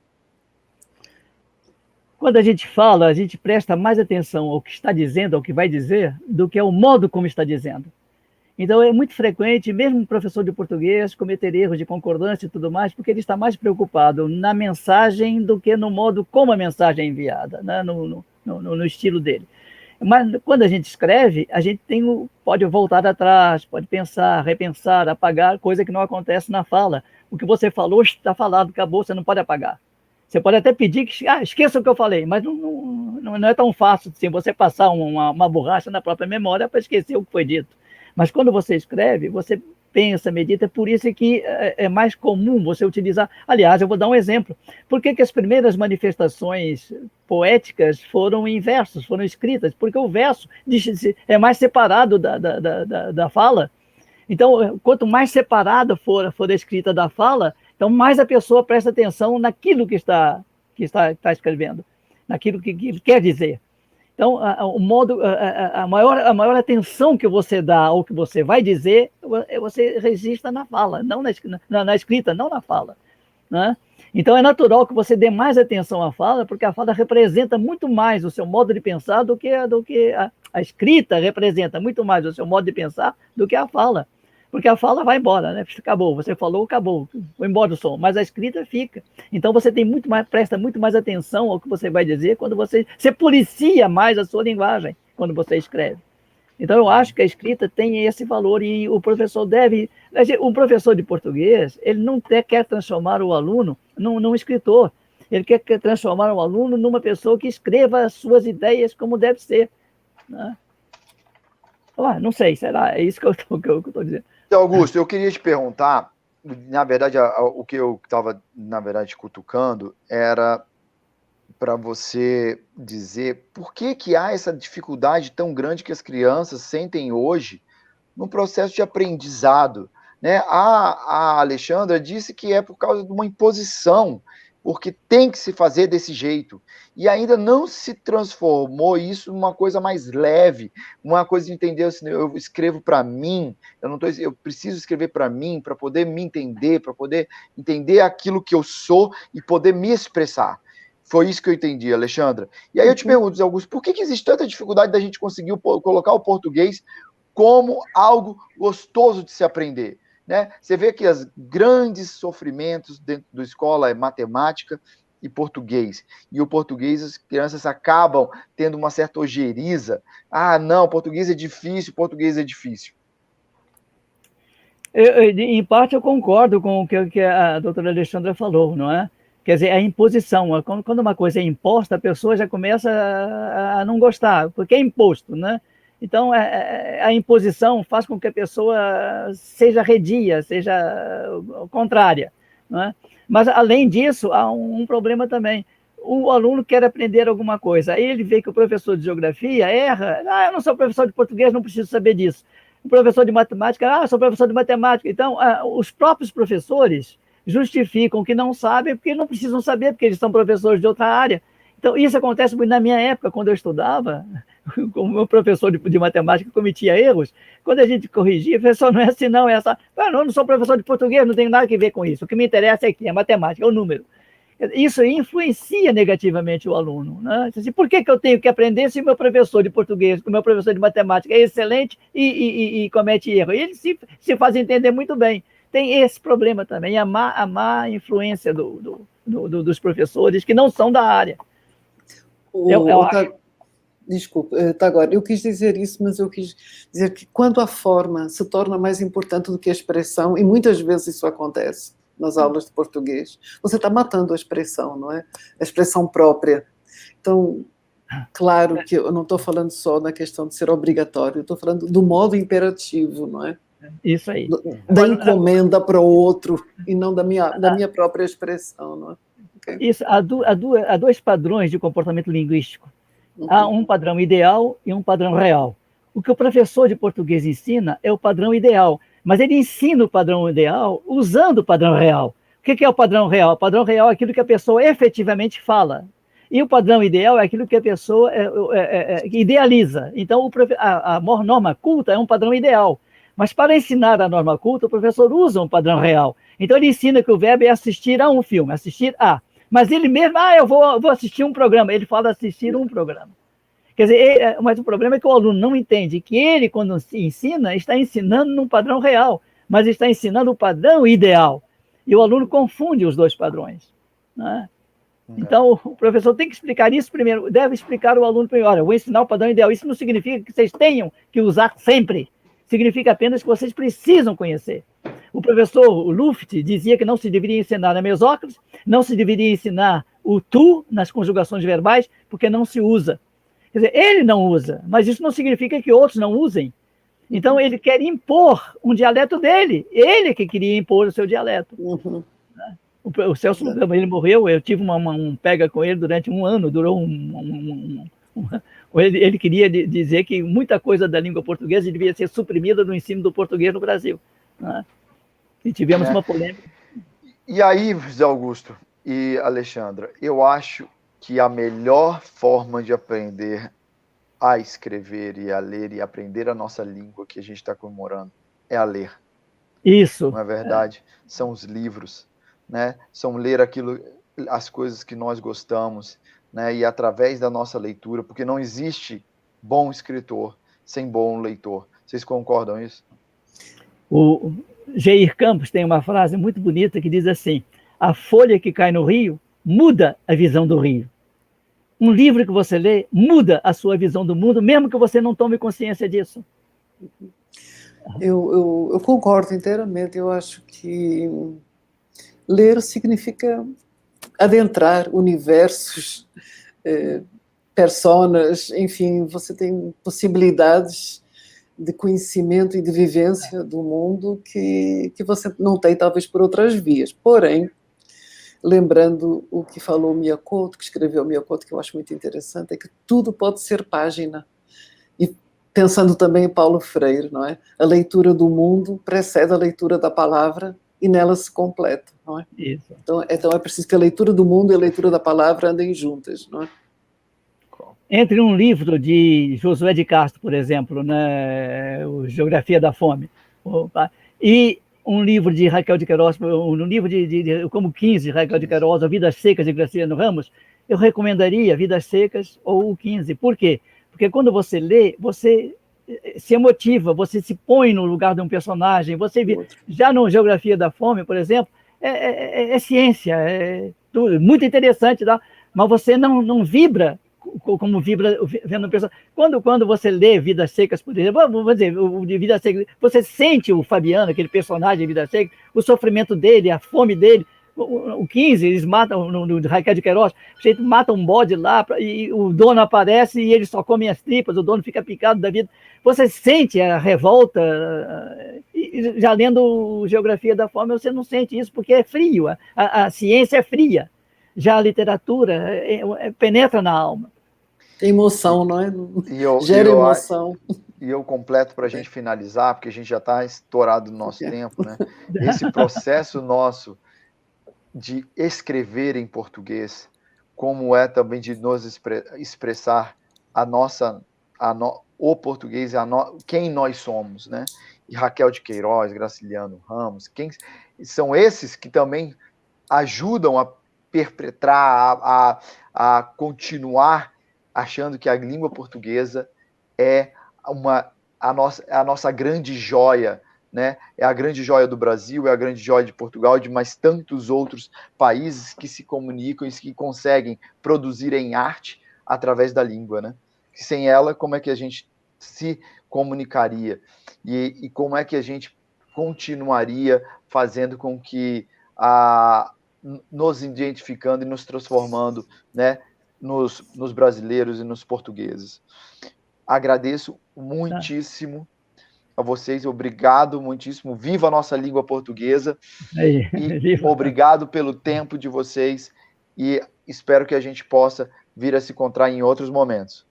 Quando a gente fala, a gente presta mais atenção ao que está dizendo, ao que vai dizer, do que ao modo como está dizendo. Então, é muito frequente, mesmo um professor de português, cometer erros de concordância e tudo mais, porque ele está mais preocupado na mensagem do que no modo como a mensagem é enviada, né? no estilo dele. Mas, quando a gente escreve, a gente pode voltar atrás, pode pensar, repensar, apagar, coisa que não acontece na fala. O que você falou está falado, acabou, você não pode apagar. Você pode até pedir que esqueça o que eu falei, mas não é tão fácil assim, você passar uma borracha na própria memória para esquecer o que foi dito. Mas quando você escreve, você pensa, medita, é por isso que é mais comum você utilizar. Aliás, eu vou dar um exemplo. Por que as primeiras manifestações poéticas foram em versos, foram escritas? Porque o verso é mais separado da fala. Então, quanto mais separada for a escrita da fala, então mais a pessoa presta atenção naquilo que está escrevendo, naquilo que ele quer dizer. Então, a maior atenção que você dá ao que você vai dizer, você registra na fala, não na escrita, não na fala, né? Então é natural que você dê mais atenção à fala, porque a fala representa muito mais o seu modo de pensar do que a escrita representa muito mais o seu modo de pensar do que a fala. Porque a fala vai embora, né? Acabou, você falou, acabou, foi embora o som, mas a escrita fica. Então você tem muito mais, presta muito mais atenção ao que você vai dizer quando você policia mais a sua linguagem quando você escreve. Então eu acho que a escrita tem esse valor e o professor deve, um professor de português, ele não quer transformar o aluno num escritor, ele quer transformar o aluno numa pessoa que escreva as suas ideias como deve ser, né? Não sei, será? É isso que eu estou dizendo. Então, Augusto, eu queria te perguntar, na verdade, o que eu estava, na verdade, cutucando era para você dizer por que há essa dificuldade tão grande que as crianças sentem hoje no processo de aprendizado, né? A Alexandra disse que é por causa de uma imposição, porque tem que se fazer desse jeito. E ainda não se transformou isso numa coisa mais leve, uma coisa de entender assim, eu escrevo para mim, eu preciso escrever para mim, para poder me entender, para poder entender aquilo que eu sou e poder me expressar. Foi isso que eu entendi, Alexandra. E aí eu te pergunto, Augusto, por que existe tanta dificuldade da gente conseguir colocar o português como algo gostoso de se aprender, né? Você vê que os grandes sofrimentos dentro da escola é matemática e português. E o português, as crianças acabam tendo uma certa ojeriza. Ah, não, português é difícil, português é difícil. Em parte eu concordo com o que a doutora Alexandra falou, não é? Quer dizer, a imposição, quando uma coisa é imposta, a pessoa já começa a não gostar, porque é imposto, né? Então, a imposição faz com que a pessoa seja redia, seja contrária, não é? Mas, além disso, há um problema também. O aluno quer aprender alguma coisa, aí ele vê que o professor de geografia erra. Ah, eu não sou professor de português, não preciso saber disso. O professor de matemática, sou professor de matemática. Então, os próprios professores justificam que não sabem porque não precisam saber, porque eles são professores de outra área. Então, isso acontece muito na minha época, quando eu estudava, como meu professor de matemática cometia erros, quando a gente corrigia, professor, não é assim não, é essa. Eu não sou professor de português, não tenho nada a ver com isso. O que me interessa é que é matemática, é o número. Isso influencia negativamente o aluno, né? Assim, por que eu tenho que aprender se o meu professor de português, o meu professor de matemática é excelente e comete erro? E ele se faz entender muito bem. Tem esse problema também, a má influência dos professores que não são da área. Eu acho. Desculpa, agora, eu quis dizer isso, mas eu quis dizer que quando a forma se torna mais importante do que a expressão, e muitas vezes isso acontece nas aulas de português, você está matando a expressão, não é? A expressão própria. Então, claro que eu não estou falando só na questão de ser obrigatório, eu estou falando do modo imperativo, não é? Isso aí. Da encomenda para o outro e não da minha própria expressão, não é? Okay. Isso, há dois padrões de comportamento linguístico. Há um padrão ideal e um padrão real. O que o professor de português ensina é o padrão ideal, mas ele ensina o padrão ideal usando o padrão real. O que é o padrão real? O padrão real é aquilo que a pessoa efetivamente fala. E o padrão ideal é aquilo que a pessoa idealiza. Então, a norma culta é um padrão ideal. Mas para ensinar a norma culta, o professor usa um padrão real. Então, ele ensina que o verbo é assistir a um filme, assistir a. Mas ele mesmo, eu vou assistir um programa. Ele fala assistir um programa. Quer dizer, mas o problema é que o aluno não entende que ele, quando se ensina, está ensinando num padrão real, mas está ensinando o padrão ideal. E o aluno confunde os dois padrões, né? Então, o professor tem que explicar isso primeiro, deve explicar ao aluno primeiro. Olha, eu vou ensinar o padrão ideal. Isso não significa que vocês tenham que usar sempre. Significa apenas que vocês precisam conhecer. O professor Luft dizia que não se deveria ensinar a mesóclise, não se deveria ensinar o tu nas conjugações verbais, porque não se usa. Quer dizer, ele não usa, mas isso não significa que outros não usem. Então, ele quer impor um dialeto dele. Ele que queria impor o seu dialeto. Uhum. O Celso Gama, ele morreu, eu tive um pega com ele durante um ano, durou ele queria dizer que muita coisa da língua portuguesa devia ser suprimida no ensino do português no Brasil, né? E tivemos uma polêmica. E aí, José Augusto e Alexandra, eu acho que a melhor forma de aprender a escrever e a ler e aprender a nossa língua que a gente está comemorando é a ler. Isso. Não é verdade? São os livros. né? São ler as coisas que nós gostamos, né? E através da nossa leitura, porque não existe bom escritor sem bom leitor. Vocês concordam com isso? O Jair Campos tem uma frase muito bonita que diz assim: a folha que cai no rio muda a visão do rio. Um livro que você lê muda a sua visão do mundo, mesmo que você não tome consciência disso. Eu concordo inteiramente. Eu acho que ler significa adentrar universos, personas, enfim, você tem possibilidades de conhecimento e de vivência do mundo que você não tem, talvez, por outras vias. Porém, lembrando o que falou Miyakoto, que escreveu Miyakoto, que eu acho muito interessante, é que tudo pode ser página. E pensando também em Paulo Freire, não é? A leitura do mundo precede a leitura da palavra e nela se completa, não é? Isso. Então é preciso que a leitura do mundo e a leitura da palavra andem juntas, não é? Entre um livro de Josué de Castro, por exemplo, né, o Geografia da Fome, e um livro de Raquel de Queiroz, um livro como 15 de Raquel de Queiroz, Vidas Secas de Graciliano Ramos, eu recomendaria Vidas Secas ou o 15. Por quê? Porque quando você lê, você se emotiva, você se põe no lugar de um personagem, você já no Geografia da Fome, por exemplo, é ciência, é tudo, muito interessante, tá? Mas você não vibra como vibra vendo um personagem. Quando você lê Vidas Secas, por exemplo, vamos dizer, o de Vidas Secas, você sente o Fabiano, aquele personagem de Vidas Secas, o sofrimento dele, a fome dele. O 15, eles matam, no Raquel de Queiroz, o jeito mata um bode lá, e o dono aparece e ele só come as tripas, o dono fica picado da vida. Você sente a revolta, e já lendo Geografia da Fome, você não sente isso, porque é frio, a ciência é fria. Já a literatura penetra na alma. Tem emoção, não é? Gera emoção. E eu completo para a gente finalizar, porque a gente já está estourado no nosso tempo, né? Esse processo nosso de escrever em português, como é também de nos expressar o português, quem nós somos, né? E Raquel de Queiroz, Graciliano Ramos, quem são esses que também ajudam a perpetrar, a continuar achando que a língua portuguesa é a nossa grande joia, né? É a grande joia do Brasil, é a grande joia de Portugal e de mais tantos outros países que se comunicam e que conseguem produzir em arte através da língua, né? Que sem ela, como é que a gente se comunicaria? E como é que a gente continuaria fazendo com que nos identificando e nos transformando, né, nos brasileiros e nos portugueses. Agradeço muitíssimo a vocês, obrigado muitíssimo, viva a nossa língua portuguesa, e obrigado pelo tempo de vocês, e espero que a gente possa vir a se encontrar em outros momentos.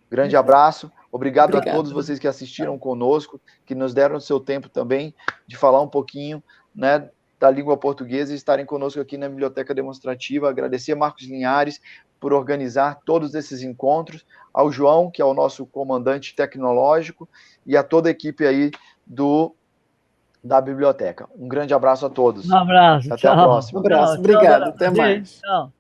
Grande abraço, obrigado a todos vocês que assistiram conosco, que nos deram o seu tempo também de falar um pouquinho, né, da língua portuguesa e estarem conosco aqui na Biblioteca Demonstrativa. Agradecer a Marcos Linhares por organizar todos esses encontros, ao João, que é o nosso comandante tecnológico, e a toda a equipe aí da biblioteca. Um grande abraço a todos. Um abraço. Até a próxima. Um abraço. Obrigado. Até mais. Tchau.